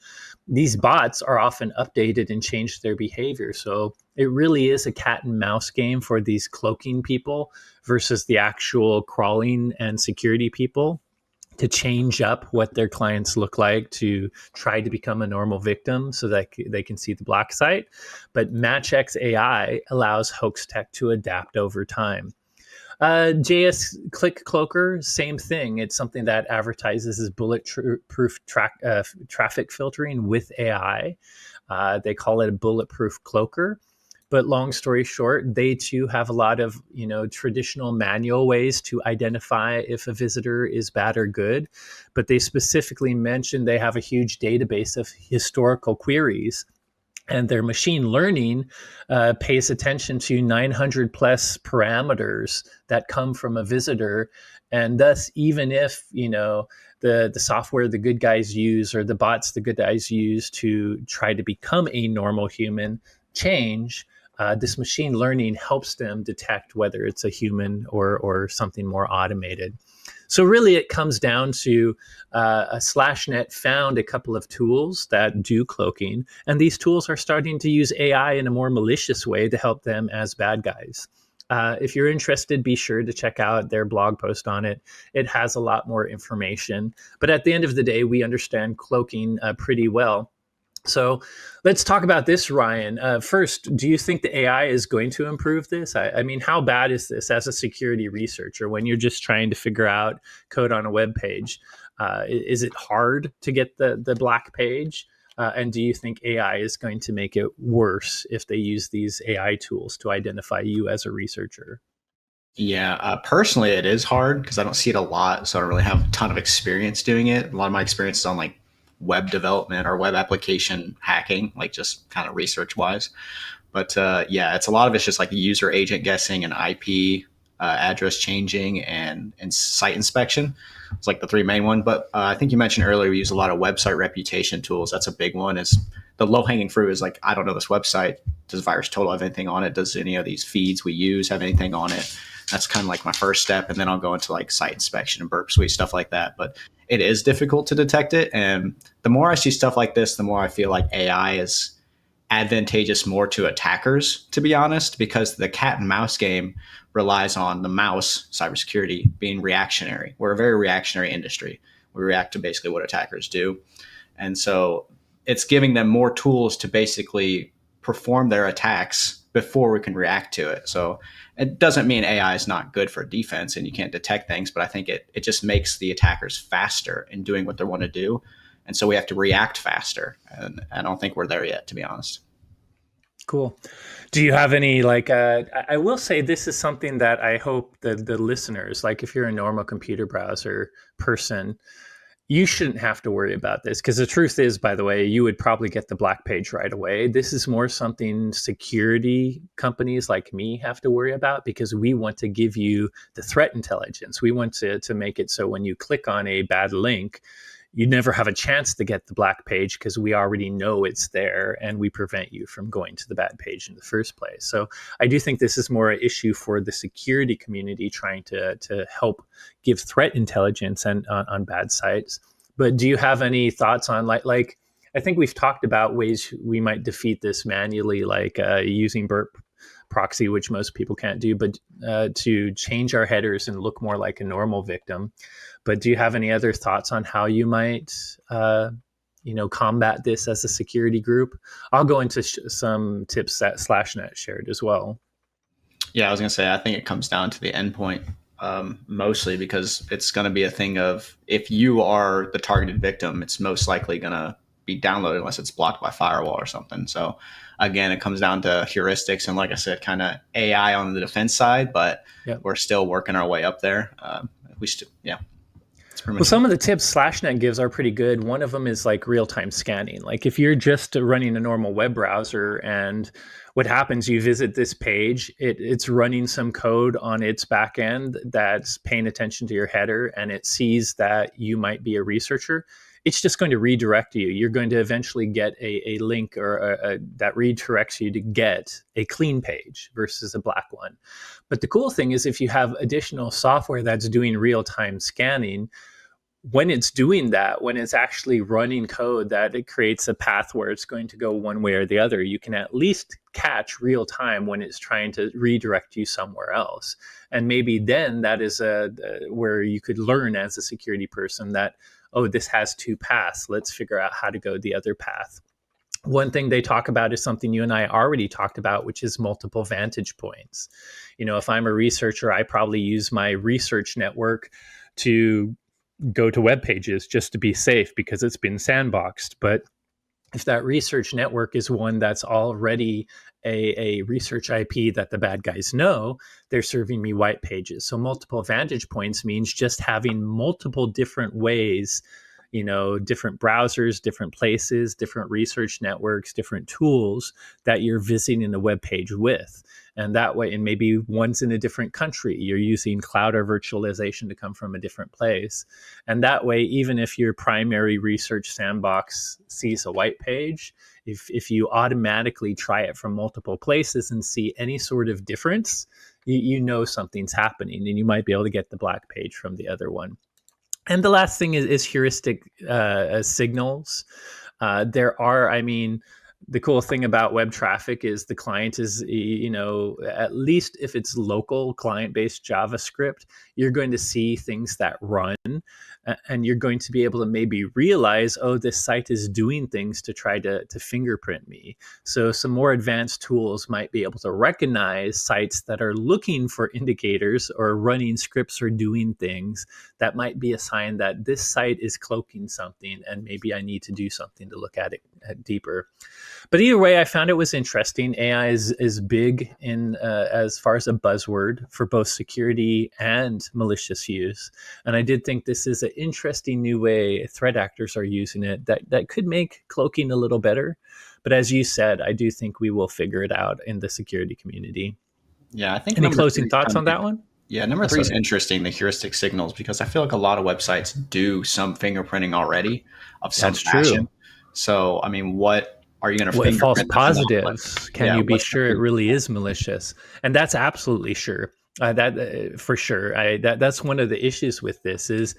S1: These bots are often updated and change their behavior. So it really is a cat and mouse game for these cloaking people versus the actual crawling and security people to change up what their clients look like to try to become a normal victim so that they can see the black site. But MatchX AI allows Hoax Tech to adapt over time. JS Click Cloaker, same thing. It's something that advertises as bulletproof traffic filtering with AI. They call it a bulletproof cloaker. But long story short, they too have a lot of traditional manual ways to identify if a visitor is bad or good. But they specifically mentioned they have a huge database of historical queries, and their machine learning pays attention to 900 plus parameters that come from a visitor. And thus, even if the software the good guys use or the bots the good guys use to try to become a normal human change, this machine learning helps them detect whether it's a human or something more automated. So really, it comes down to a SlashNet found a couple of tools that do cloaking, and these tools are starting to use AI in a more malicious way to help them as bad guys. If you're interested, be sure to check out their blog post on it. It has a lot more information. But at the end of the day, we understand cloaking pretty well. So let's talk about this, Ryan. First, do you think the AI is going to improve this? I mean, how bad is this as a security researcher when you're just trying to figure out code on a web page? Is it hard to get the black page? And do you think AI is going to make it worse if they use these AI tools to identify you as a researcher?
S2: Yeah, personally, it is hard because I don't see it a lot, so I don't really have a ton of experience doing it. A lot of my experience is on like web development or web application hacking, like just kind of research wise. But yeah, it's a lot of it's just like the user agent guessing and IP address changing and site inspection. It's like the three main one. But I think you mentioned earlier we use a lot of website reputation tools. That's a big one. Is the low hanging fruit is like, I don't know this website. Does VirusTotal have anything on it? Does any of these feeds we use have anything on it? That's kind of like my first step, and then I'll go into like site inspection and Burp Suite stuff like that. But it is difficult to detect it, and the more I see stuff like this, the more I feel like AI is advantageous more to attackers, to be honest, because the cat and mouse game relies on the mouse, cybersecurity, being reactionary. We're a very reactionary industry. We react to basically what attackers do. And so it's giving them more tools to basically perform their attacks before we can react to it. So it doesn't mean AI is not good for defense and you can't detect things, but I think it just makes the attackers faster in doing what they want to do. And so we have to react faster. And I don't think we're there yet, to be honest.
S1: Cool. Do you have any I will say this is something that I hope the listeners, like if you're a normal computer browser person, you shouldn't have to worry about this because the truth is, by the way, you would probably get the black page right away. This is more something security companies like me have to worry about because we want to give you the threat intelligence. We want to make it so when you click on a bad link, you never have a chance to get the black page because we already know it's there and we prevent you from going to the bad page in the first place. So I do think this is more an issue for the security community trying to help give threat intelligence and on bad sites. But do you have any thoughts on like I think we've talked about ways we might defeat this manually, like using burp proxy, which most people can't do, but to change our headers and look more like a normal victim. But do you have any other thoughts on how you might, combat this as a security group? I'll go into some tips that SlashNet shared as well.
S2: Yeah, I was going to say, I think it comes down to the endpoint mostly because it's going to be a thing of if you are the targeted victim, it's most likely going to be downloaded unless it's blocked by firewall or something. So again, it comes down to heuristics and, like I said, kind of AI on the defense side, but
S1: Yep.
S2: we're still working our way up there. Yeah, that's pretty
S1: Well,
S2: much it.
S1: some of the tips SlashNet gives are pretty good. One of them is like real time scanning. Like if you're just running a normal web browser and what happens, you visit this page, it's running some code on its back end that's paying attention to your header and it sees that you might be a researcher. It's just going to redirect you. You're going to eventually get a link or that redirects you to get a clean page versus a black one. But the cool thing is if you have additional software that's doing real time scanning, when it's doing that, when it's actually running code that it creates a path where it's going to go one way or the other, you can at least catch real time when it's trying to redirect you somewhere else. And maybe then that is where you could learn as a security person that, oh, this has two paths. Let's figure out how to go the other path. One thing they talk about is something you and I already talked about, which is multiple vantage points. You know, if I'm a researcher, I probably use my research network to go to web pages just to be safe because it's been sandboxed. But if that research network is one that's already a research IP that the bad guys know, they're serving me white pages. So multiple vantage points means just having multiple different ways, you know, different browsers, different places, different research networks, different tools that you're visiting a web page with. And that way, and maybe one's in a different country, you're using cloud or virtualization to come from a different place. And that way, even if your primary research sandbox sees a white page, if you automatically try it from multiple places and see any sort of difference, you know something's happening and you might be able to get the black page from the other one. And the last thing is heuristic signals. There are, I mean, the cool thing about web traffic is the client is, you know, at least if it's local client-based JavaScript, you're going to see things that run and you're going to be able to maybe realize, oh, this site is doing things to try to fingerprint me. So some more advanced tools might be able to recognize sites that are looking for indicators or running scripts or doing things that might be a sign that this site is cloaking something and maybe I need to do something to look at it deeper. But either way, I found it was interesting. AI is big in as far as a buzzword for both security and malicious use. And I did think this is an interesting new way threat actors are using it that could make cloaking a little better. But as you said, I do think we will figure it out in the security community.
S2: Yeah, I think
S1: Any
S2: number
S1: closing
S2: three is
S1: thoughts
S2: kind
S1: on
S2: of
S1: that one?
S2: yeah, number
S1: Oh,
S2: three is
S1: sorry.
S2: interesting, the heuristic signals, because I feel like a lot of websites do some fingerprinting already of some
S1: That's
S2: fashion.
S1: true.
S2: So, I mean, what are you going to
S1: What false
S2: fingerprint that's not like,
S1: positives can
S2: yeah,
S1: you be
S2: what's
S1: sure it
S2: the
S1: really is malicious? And that's absolutely sure. That for sure. That's one of the issues with this is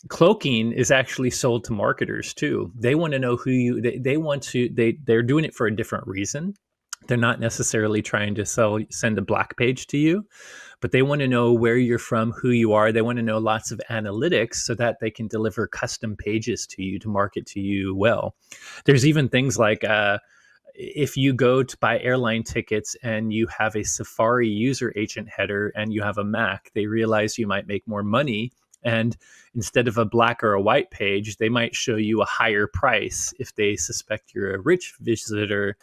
S1: cloaking is actually sold to marketers too. They want to know who you. They want to. They're doing it for a different reason. They're not necessarily trying to send a black page to you, but they want to know where you're from, who you are. They want to know lots of analytics so that they can deliver custom pages to you to market to you well. There's even things like if you go to buy airline tickets and you have a Safari user agent header and you have a Mac, they realize you might make more money. And instead of a black or a white page, they might show you a higher price if they suspect you're a rich visitor.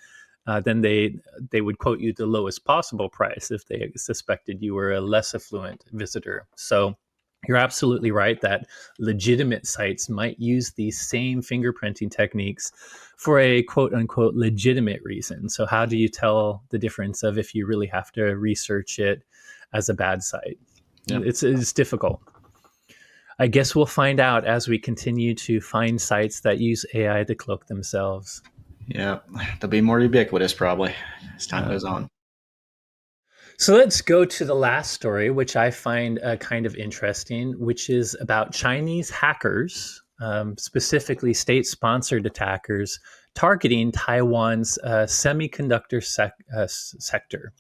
S1: Then they would quote you the lowest possible price if they suspected you were a less affluent visitor. So you're absolutely right that legitimate sites might use these same fingerprinting techniques for a quote unquote legitimate reason. So, how do you tell the difference of if you really have to research it as a bad site?
S2: yeah.
S1: It's difficult. I guess we'll find out as we continue to find sites that use AI to cloak themselves.
S2: Yeah, they'll be more ubiquitous probably as time
S1: Uh,
S2: goes on.
S1: So let's go to the last story, which I find kind of interesting, which is about Chinese hackers, specifically state sponsored attackers, targeting Taiwan's semiconductor sector.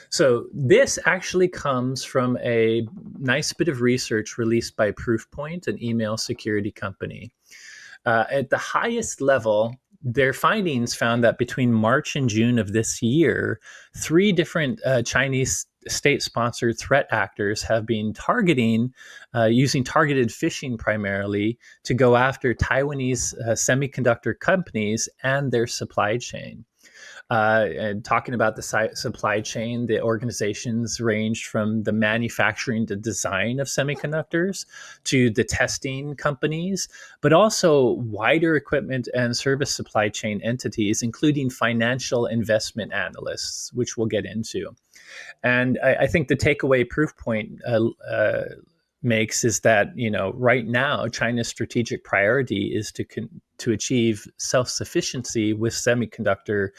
S1: So this actually comes from a nice bit of research released by Proofpoint, an email security company. At the highest level, their findings found that between March and June of this year, three different Chinese state-sponsored threat actors have been targeting, using targeted phishing primarily to go after Taiwanese semiconductor companies and their supply chain. And talking about the supply chain, the organizations ranged from the manufacturing to design of semiconductors to the testing companies, but also wider equipment and service supply chain entities, including financial investment analysts, which we'll get into. And I think the takeaway proof point makes is that right now China's strategic priority is to achieve self-sufficiency with semiconductor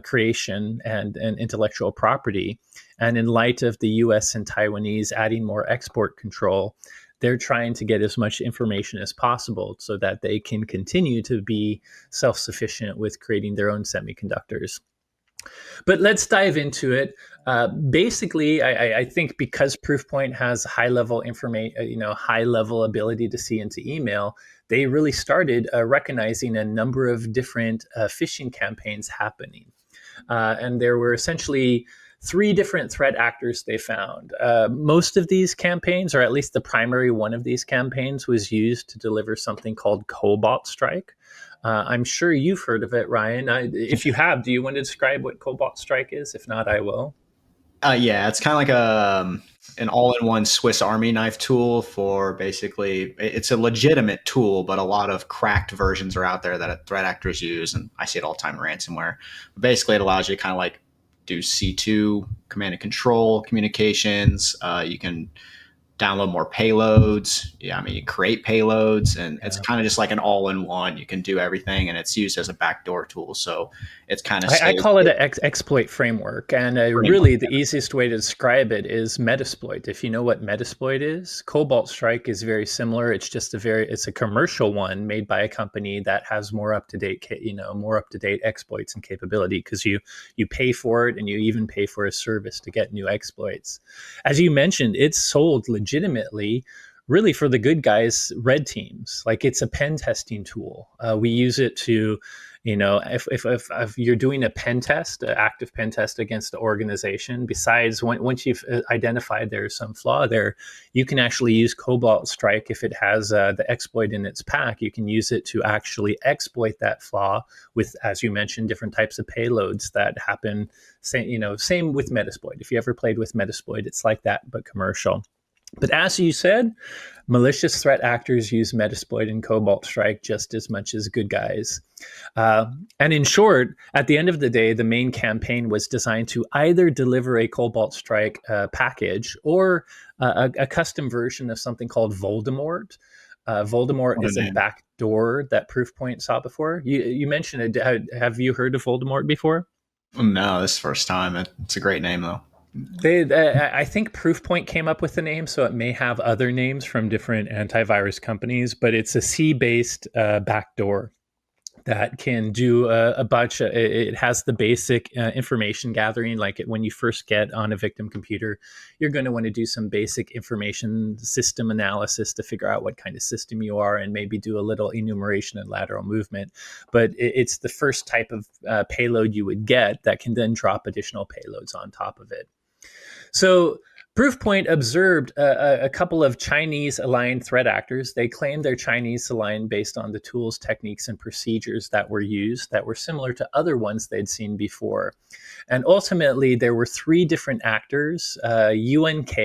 S1: creation and intellectual property. And in light of the U.S. and Taiwanese adding more export control, they're trying to get as much information as possible so that they can continue to be self-sufficient with creating their own semiconductors. But let's dive into it. Basically, I think because Proofpoint has high level information, high level ability to see into email, they really started recognizing a number of different phishing campaigns happening. And there were essentially three different threat actors they found. Most of these campaigns, or at least the primary one of these campaigns, was used to deliver something called Cobalt Strike. I'm sure you've heard of it, Ryan. If you have, do you want to describe what Cobalt Strike is? If not, I will.
S2: Yeah, it's kind of like an all-in-one Swiss Army knife tool for basically it's a legitimate tool, but a lot of cracked versions are out there that threat actors use, and I see it all the time in ransomware. But basically, it allows you to kind of like do C2 command and control communications. You can download more payloads. Yeah, I mean, you create payloads, and it's
S1: Yeah.
S2: kind of just like an all-in-one. You can do everything, and it's used as a backdoor tool. So it's kind of
S1: I
S2: saves
S1: call it an exploit framework, and
S2: framework.
S1: really the easiest way to describe it is Metasploit. If you know what Metasploit is, Cobalt Strike is very similar. It's just it's a commercial one made by a company that has more up to date, more up to date exploits and capability because you pay for it and you even pay for a service to get new exploits. As you mentioned, it's sold legitimately really for the good guys, red teams. Like it's a pen testing tool. We use it to, if you're doing a pen test, an active pen test against the organization, besides once you've identified there's some flaw there, you can actually use Cobalt Strike if it has the exploit in its pack. You can use it to actually exploit that flaw with, as you mentioned, different types of payloads that happen. Same with Metasploit. If you ever played with Metasploit, it's like that, but commercial. But as you said, malicious threat actors use Metasploit and Cobalt Strike just as much as good guys. And in short, at the end of the day, the main campaign was designed to either deliver a Cobalt Strike package or a custom version of something called Voldemort. Voldemort
S2: What a
S1: is a
S2: name.
S1: backdoor that Proofpoint saw before. You mentioned it. Have you heard of Voldemort before?
S2: No, this is the first time. It's a great name though.
S1: I think Proofpoint came up with the name, so it may have other names from different antivirus companies, but it's a C-based backdoor that can do a bunch of, it has the basic information gathering. Like when you first get on a victim computer, you're going to want to do some basic information system analysis to figure out what kind of system you are and maybe do a little enumeration and lateral movement. But it's the first type of payload you would get that can then drop additional payloads on top of it. So Proofpoint observed a couple of Chinese aligned threat actors. They claimed they're Chinese aligned based on the tools, techniques, and procedures that were used that were similar to other ones they'd seen before. And ultimately, there were three different actors. UNK,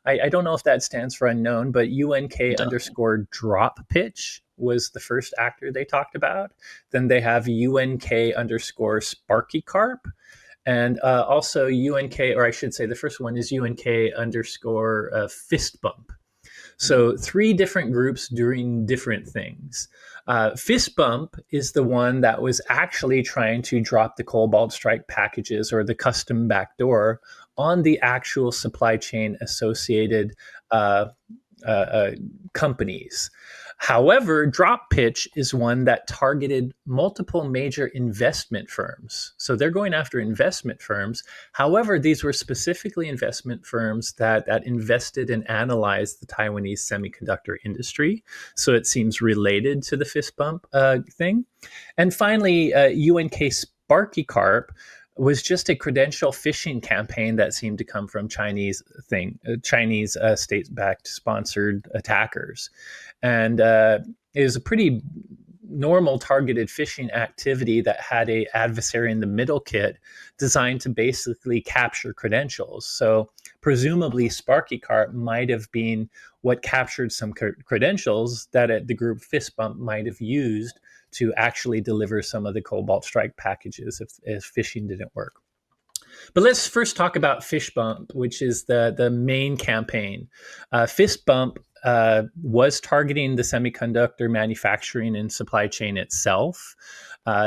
S1: I don't know if that stands for unknown, but UNK underscore drop pitch was the first actor they talked about. Then they have UNK underscore Sparky Carp. And also UNK, or I should say the first one is UNK underscore fist bump. So three different groups doing different things. Fist bump is the one that was actually trying to drop the Cobalt Strike packages or the custom backdoor on the actual supply chain associated companies. However, drop pitch is one that targeted multiple major investment firms. So they're going after investment firms. However, these were specifically investment firms that invested and analyzed the Taiwanese semiconductor industry. So it seems related to the fist bump thing. And finally, UNK Sparky Carp was just a credential phishing campaign that seemed to come from Chinese state-backed sponsored attackers, and it was a pretty normal targeted phishing activity that had a adversary in the middle kit designed to basically capture credentials. So presumably SparkyCart might have been what captured some credentials that the group Fistbump might have used to actually deliver some of the Cobalt Strike packages if phishing didn't work. But let's first talk about Fishbump, which is the main campaign. Fistbump was targeting the semiconductor manufacturing and supply chain itself.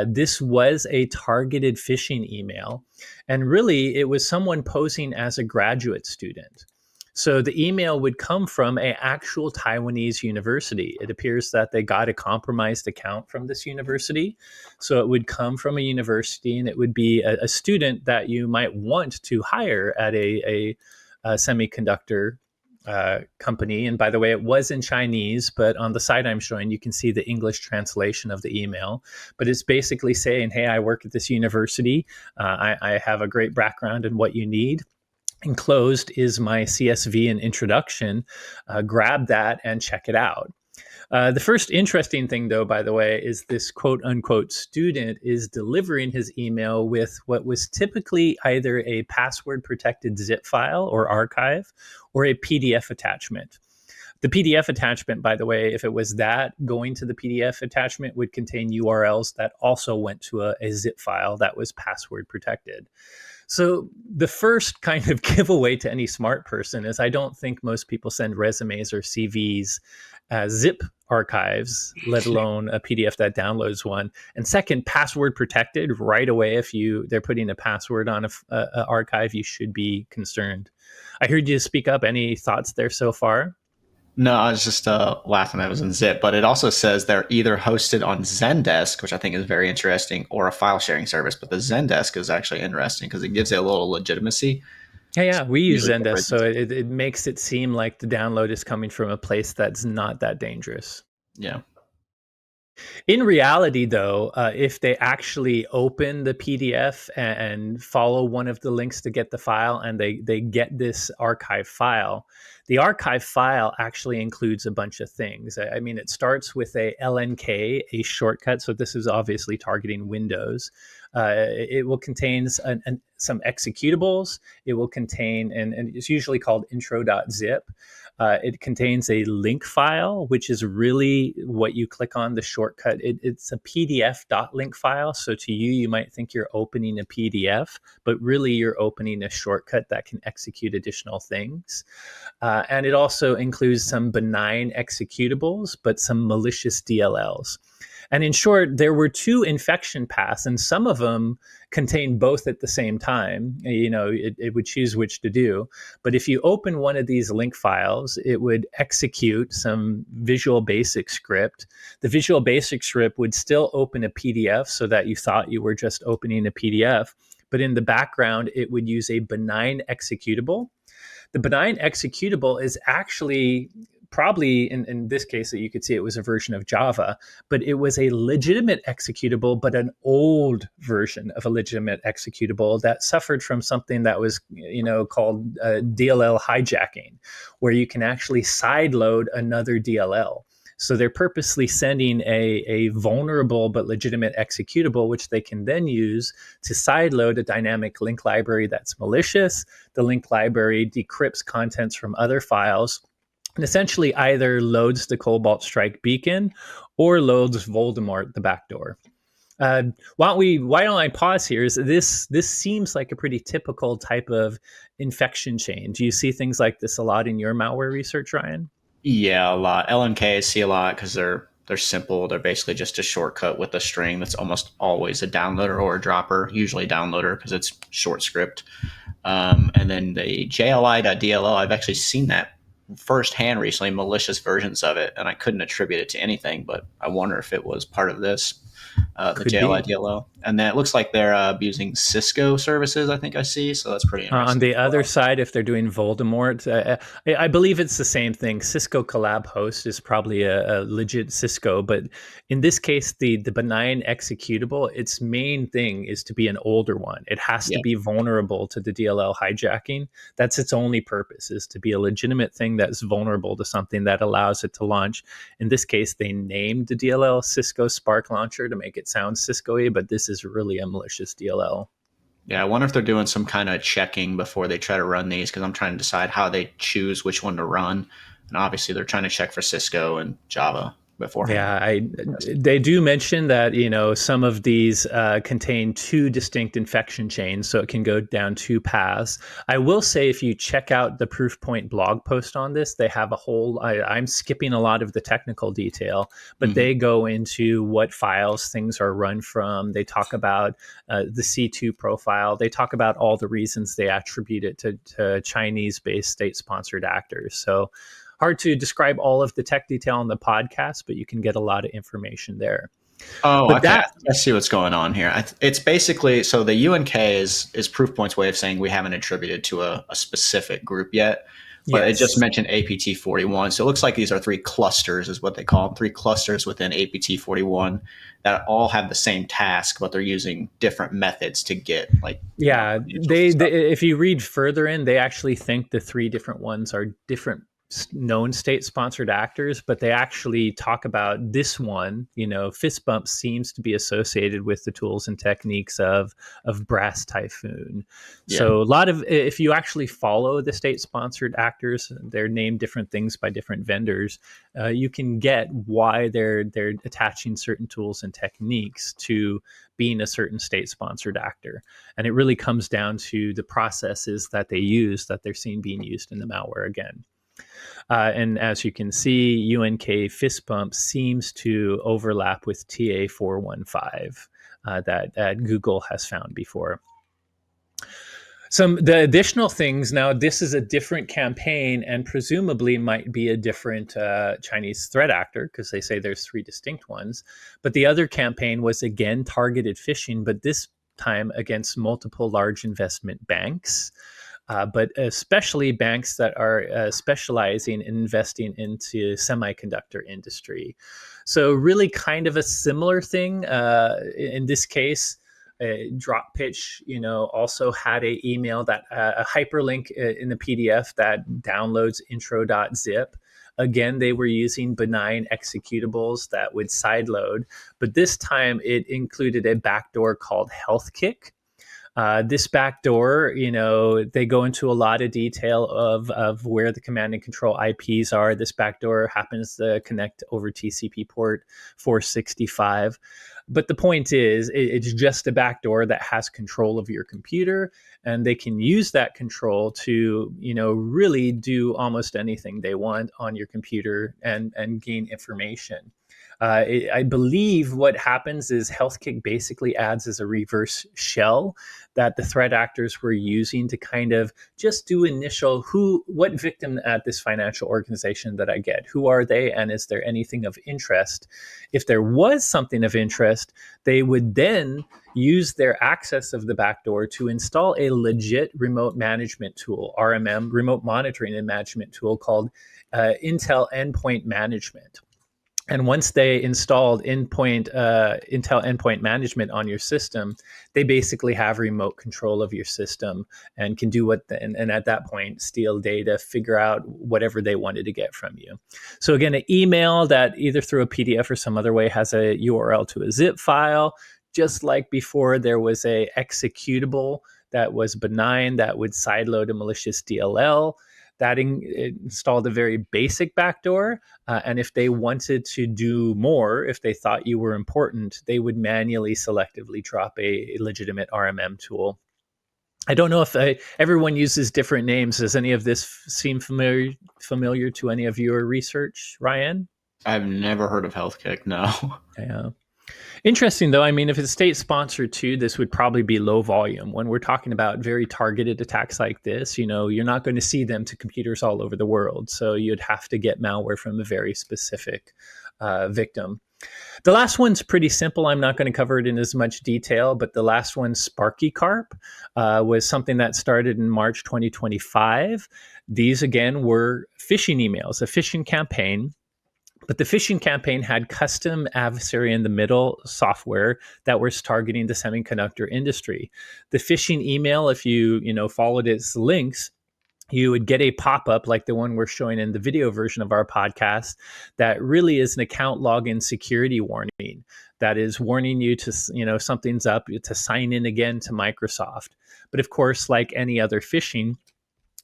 S1: This was a targeted phishing email, and really it was someone posing as a graduate student. So the email would come from an actual Taiwanese university. It appears that they got a compromised account from this university. So it would come from a university, and it would be a student that you might want to hire at a semiconductor company. And by the way, it was in Chinese, but on the site I'm showing, you can see the English translation of the email. But it's basically saying, hey, I work at this university. I have a great background in what you need. Enclosed is my CSV and introduction. Grab that and check it out. The first interesting thing, though, by the way, is this quote unquote student is delivering his email with what was typically either a password protected zip file or archive or a PDF attachment. The PDF attachment, by the way, if it was that, going to the PDF attachment would contain URLs that also went to a zip file that was password protected. So the first kind of giveaway to any smart person is I don't think most people send resumes or CVs as zip archives, let alone a PDF that downloads one. And second, password protected right away. If they're putting a password on a archive, you should be concerned. I heard you speak up. Any thoughts there so far?
S2: No, I was just laughing. I was in Zip, but it also says they're either hosted on Zendesk, which I think is very interesting, or a file sharing service. But the Zendesk is actually interesting because it gives it a little legitimacy.
S1: Yeah, we use
S2: Usually
S1: Zendesk, so
S2: different.
S1: it makes it seem like the download is coming from a place that's not that dangerous.
S2: Yeah.
S1: In reality, though, if they actually open the PDF and follow one of the links to get the file and they get this archive file, the archive file actually includes a bunch of things. I mean, it starts with a LNK, a shortcut. So this is obviously targeting Windows. It will contain some executables. It will contain, and it's usually called intro.zip. It contains a link file, which is really what you click on, the shortcut. It's a PDF.link file. So to you, you might think you're opening a PDF, but really you're opening a shortcut that can execute additional things. And it also includes some benign executables, but some malicious DLLs. And in short, there were two infection paths, and some of them contain both at the same time. It would choose which to do. But if you open one of these link files, it would execute some Visual Basic script. The Visual Basic script would still open a PDF so that you thought you were just opening a PDF. But in the background, it would use a benign executable. The benign executable is actually probably in this case that you could see it was a version of Java, but it was a legitimate executable, but an old version of a legitimate executable that suffered from something that was called DLL hijacking, where you can actually sideload another DLL. So they're purposely sending a vulnerable but legitimate executable, which they can then use to sideload a dynamic link library that's malicious. The link library decrypts contents from other files and essentially either loads the Cobalt Strike beacon or loads Voldemort, the backdoor. Why don't I pause here? Is this seems like a pretty typical type of infection chain? Do you see things like this a lot in your malware research, Ryan?
S2: Yeah, a lot. LNK I see a lot because they're simple. They're basically just a shortcut with a string that's almost always a downloader or a dropper, usually downloader because it's short script. And then the JLI.dll, I've actually seen that firsthand recently, malicious versions of it, and I couldn't attribute it to anything, but I wonder if it was part of this. the
S1: Could
S2: JLI
S1: be.
S2: DLL, and then it looks like they're using Cisco services. I think I see, so that's pretty
S1: On
S2: interesting
S1: the
S2: as
S1: other
S2: well.
S1: side, if they're doing Voldemort, I believe it's the same thing. Cisco Collab Host is probably a legit Cisco, but in this case, the benign executable, its main thing is to be an older one. It has to
S2: Yeah,
S1: be vulnerable to the DLL hijacking. That's its only purpose, is to be a legitimate thing that's vulnerable to something that allows it to launch. In this case, they named the DLL Cisco Spark Launcher to make it sound Cisco-y, but this is really a malicious DLL.
S2: yeah. I wonder if they're doing some kind of checking before they try to run these, because I'm trying to decide how they choose which one to run, and obviously they're trying to check for Cisco and Java beforehand.
S1: Yeah, they do mention that some of these contain two distinct infection chains, so it can go down two paths. I will say, if you check out the Proofpoint blog post on this, they have a whole. I'm skipping a lot of the technical detail, but
S2: Hmm.
S1: they go into what files things are run from. They talk about the C2 profile. They talk about all the reasons they attribute it to Chinese-based state-sponsored actors. So hard to describe all of the tech detail on the podcast, but you can get a lot of information there.
S2: Oh,
S1: But
S2: okay.
S1: that,
S2: I see what's going on here. It's basically so the UNK is Proofpoint's way of saying we haven't attributed to a specific group yet, but it just
S1: yes.
S2: mentioned APT 41. So it looks like these are three clusters, is what they call them, three clusters within APT 41 that all have the same task, but they're using different methods to get
S1: Yeah,
S2: credentials and stuff.
S1: if you read further in, they actually think the three different ones are different known state sponsored actors, but they actually talk about this one. Fist bump seems to be associated with the tools and techniques of Brass Typhoon.
S2: Yeah.
S1: So a lot of, if you actually follow the state sponsored actors, they're named different things by different vendors. You can get why they're attaching certain tools and techniques to being a certain state sponsored actor. And it really comes down to the processes that they use that they're seeing being used in the malware again. And as you can see, UNK fist bump seems to overlap with TA415 that Google has found before. Some the additional things now. This is a different campaign, and presumably might be a different Chinese threat actor, because they say there's three distinct ones. But the other campaign was again targeted phishing, but this time against multiple large investment banks, but especially banks that are specializing in investing into semiconductor industry. So really, kind of a similar thing in this case. Drop pitch also had a email that a hyperlink in the PDF that downloads intro.zip. Again, they were using benign executables that would sideload, but this time it included a backdoor called healthkick. This backdoor, they go into a lot of detail of where the command and control IPs are. This backdoor happens to connect over TCP port 465. But the point is, it's just a backdoor that has control of your computer, and they can use that control to, really do almost anything they want on your computer and gain information. I believe what happens is HealthKick basically adds as a reverse shell that the threat actors were using to kind of just do initial what victim at this financial organization that I get, who are they, and is there anything of interest? If there was something of interest, they would then use their access of the backdoor to install a legit remote management tool, RMM, remote monitoring and management tool called Intel Endpoint Management. And once they installed Intel Endpoint Management on your system, they basically have remote control of your system and can do and at that point, steal data, figure out whatever they wanted to get from you. So again, an email that either through a PDF or some other way has a URL to a zip file. Just like before, there was a executable that was benign that would sideload a malicious DLL that installed a very basic backdoor. And if they wanted to do more, if they thought you were important, they would manually selectively drop a legitimate RMM tool. I don't know if everyone uses different names. Does any of this seem familiar to any of your research, Ryan?
S2: I've never heard of HealthKick. No.
S1: Yeah. Interesting, though. I mean, if it's state sponsored too, this would probably be low volume. When we're talking about very targeted attacks like this, you're not going to see them to computers all over the world. So you'd have to get malware from a very specific victim. The last one's pretty simple. I'm not going to cover it in as much detail, but the last one, Sparky Carp, was something that started in March 2025. These, again, were phishing emails, a phishing campaign. But the phishing campaign had custom adversary in the middle software that was targeting the semiconductor industry. The phishing email, if you followed its links, you would get a pop-up like the one we're showing in the video version of our podcast that really is an account login security warning that is warning you to, something's up, to sign in again to Microsoft. But of course, like any other phishing,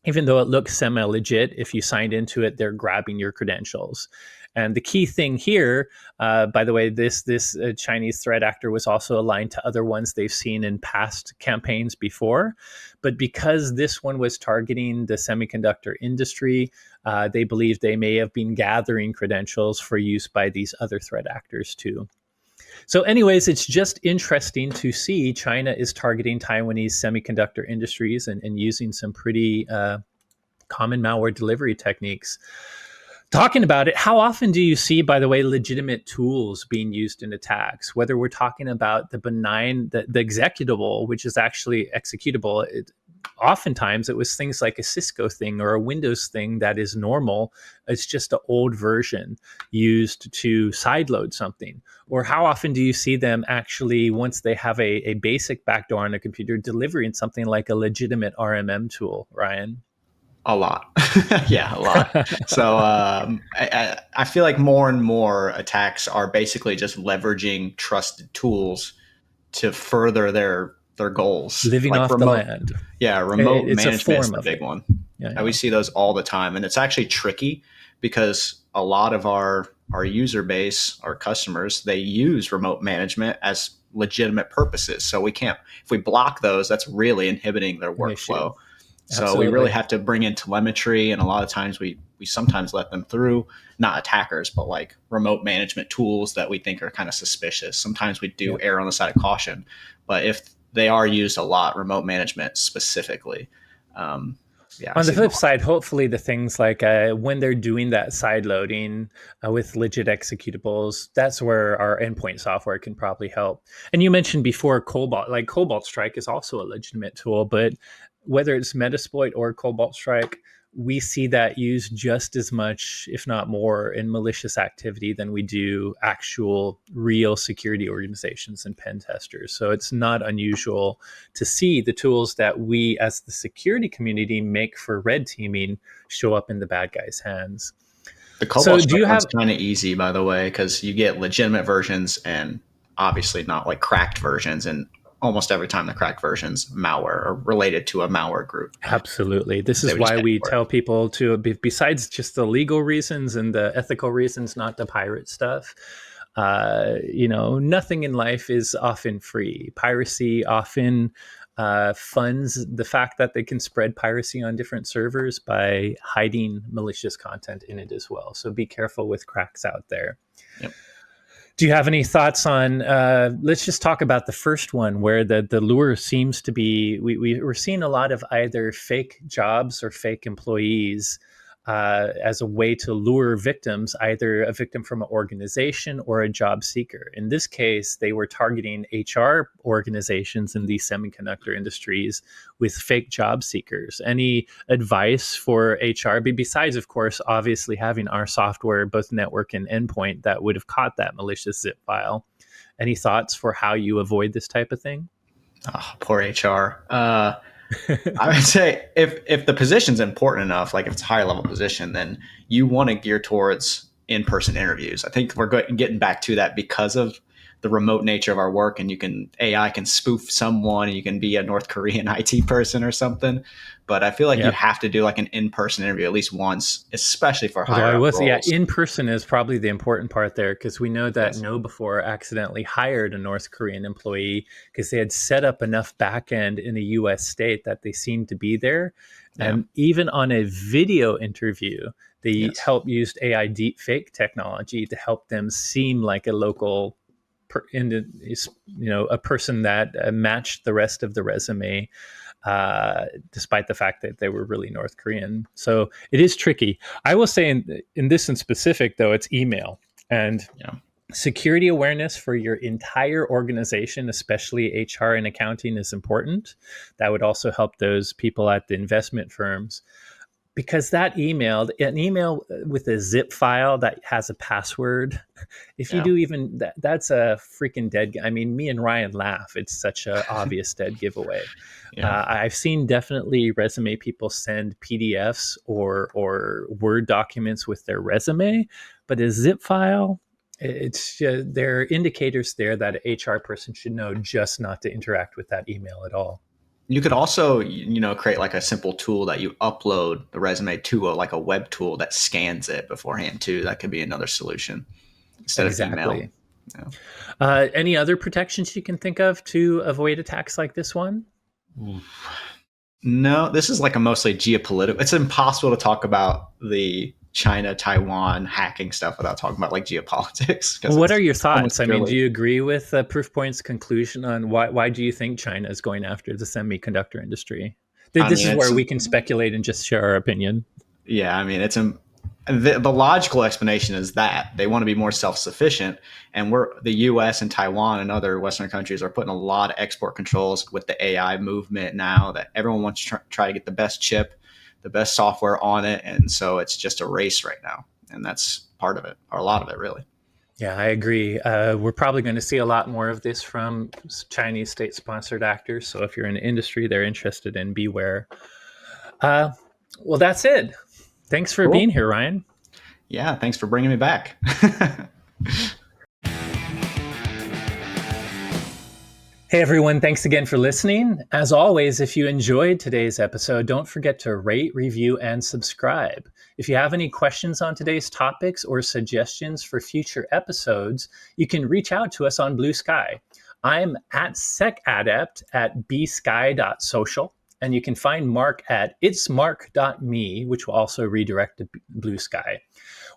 S1: even though it looks semi-legit, if you signed into it, they're grabbing your credentials. And the key thing here, by the way, this Chinese threat actor was also aligned to other ones they've seen in past campaigns before. But because this one was targeting the semiconductor industry, they believe they may have been gathering credentials for use by these other threat actors too. So, anyways, it's just interesting to see China is targeting Taiwanese semiconductor industries and using some pretty common malware delivery techniques. Talking about it, how often do you see, by the way, legitimate tools being used in attacks? Whether we're talking about the benign, the executable, which is actually executable, oftentimes it was things like a Cisco thing or a Windows thing that is normal. It's just an old version used to sideload something. Or how often do you see them actually, once they have a basic backdoor on a computer, delivering something like a legitimate RMM tool, Ryan?
S2: A lot. Yeah, a lot. So I feel like more and more attacks are basically just leveraging trusted tools to further their goals.
S1: Living
S2: Like
S1: off the
S2: remote,
S1: land.
S2: yeah, remote
S1: It's a
S2: management is
S1: form
S2: the
S1: of
S2: big
S1: it.
S2: one.
S1: Yeah,
S2: And
S1: yeah.
S2: we see those all the time. And it's actually tricky because a lot of our user base, our customers, they use remote management as legitimate purposes. So we can't, if we block those, that's really inhibiting their
S1: An issue.
S2: workflow. So we really
S1: Absolutely.
S2: have to bring in telemetry, and a lot of times we sometimes let them through, not attackers, but like remote management tools that we think are kind of suspicious. Sometimes we
S1: Yeah.
S2: do err on the side of caution, but if they are used a lot, remote management specifically, yeah, I
S1: On the
S2: see them a
S1: flip
S2: lot.
S1: side, hopefully the things like when they're doing that side loading with legit executables, that's where our endpoint software can probably help. And you mentioned before Cobalt, like Cobalt Strike is also a legitimate tool, but whether it's Metasploit or Cobalt Strike, we see that used just as much, if not more, in malicious activity than we do actual real security organizations and pen testers. So it's not unusual to see the tools that we as the security community make for red teaming show up in the bad guys' hands.
S2: The
S1: So
S2: Cobalt
S1: do
S2: Strike
S1: you
S2: one's
S1: have
S2: kind of easy, by the way, because you get legitimate versions and obviously not like cracked versions. And almost every time the cracked versions malware or related to a malware group,
S1: absolutely. This
S2: they
S1: is
S2: would just
S1: why we
S2: export it.
S1: tell people to, besides just the legal reasons and the ethical reasons, not to pirate stuff. Nothing in life is often free. Piracy often funds the fact that they can spread piracy on different servers by hiding malicious content in it as well. So be careful with cracks out there.
S2: Yep.
S1: Do you have any thoughts on? Let's just talk about the first one, where the lure seems to be. We're seeing a lot of either fake jobs or fake employees as a way to lure victims, either a victim from an organization or a job seeker. In this case, they were targeting HR organizations in the semiconductor industries with fake job seekers. Any advice for HR, besides, of course, obviously having our software, both network and endpoint, that would have caught that malicious zip file? Any thoughts for how you avoid this type of thing?
S2: Oh, poor HR. I would say if the position's important enough, like if it's a higher level position, then you want to gear towards in person interviews. I think we're getting back to that because of the remote nature of our work, and AI can spoof someone, and you can be a North Korean IT person or something. But I feel like you
S1: Yeah.
S2: have to do like an in person interview at least once, especially for
S1: Although
S2: higher
S1: I
S2: up
S1: was, yeah,
S2: roles.
S1: in person is probably the important part there, because we know that
S2: Yes.
S1: KnowBe4 accidentally hired a North Korean employee because they had set up enough backend in a US state that they seemed to be there.
S2: Yeah.
S1: And even on a video interview, they
S2: Yes.
S1: used AI deepfake technology to help them seem like a local, a person that matched the rest of the resume, despite the fact that they were really North Korean. So it is tricky. I will say in this in specific, though, it's email. And
S2: Yeah.
S1: Security awareness for your entire organization, especially HR and accounting, is important. That would also help those people at the investment firms, because an email with a zip file that has a password, if you
S2: Yeah.
S1: do even that, that's a freaking dead. I mean, me and Ryan laugh. It's such a obvious dead giveaway.
S2: Yeah.
S1: I've seen definitely resume people send PDFs or Word documents with their resume, but a zip file, there are indicators there that an HR person should know just not to interact with that email at all.
S2: You could also, create like a simple tool that you upload the resume to, like a web tool that scans it beforehand too. That could be another solution instead of email.
S1: Exactly.
S2: Yeah.
S1: Any other protections you can think of to avoid attacks like this one?
S2: No, this is like a mostly geopolitical. It's impossible to talk about the China Taiwan hacking stuff without talking about like geopolitics because
S1: What are
S2: it's
S1: your
S2: almost
S1: thoughts? I mean, do
S2: purely.
S1: you agree with Proofpoint's conclusion on why do you think China is going after the semiconductor industry?
S2: I
S1: This
S2: mean,
S1: is where
S2: it's
S1: we can speculate and just share our opinion.
S2: yeah. I mean, the logical explanation is that they want to be more self-sufficient, and the U.S. and Taiwan and other Western countries are putting a lot of export controls with the AI movement now. That everyone wants to try to get the best chip, the best software on it, and so it's just a race right now, and that's part of it, or a lot of it, really.
S1: Yeah, I agree. We're probably going to see a lot more of this from Chinese state-sponsored actors. So if you're in the industry they're interested in, beware. Uh, well, that's it. Thanks for being
S2: Cool.
S1: here, Ryan.
S2: Yeah, thanks for bringing me back.
S1: Hey everyone, thanks again for listening. As always, if you enjoyed today's episode, don't forget to rate, review, and subscribe. If you have any questions on today's topics or suggestions for future episodes, you can reach out to us on Blue Sky. I'm at SecAdept at bsky.social, and you can find Mark at itsmark.me, which will also redirect to Blue Sky.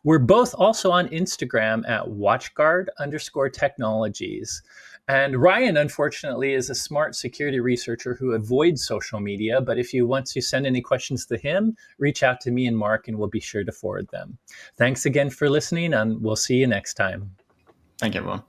S1: We're both also on Instagram at watchguard_technologies. And Ryan, unfortunately, is a smart security researcher who avoids social media. But if you want to send any questions to him, reach out to me and Mark, and we'll be sure to forward them. Thanks again for listening, and we'll see you next time.
S2: Thank you, everyone.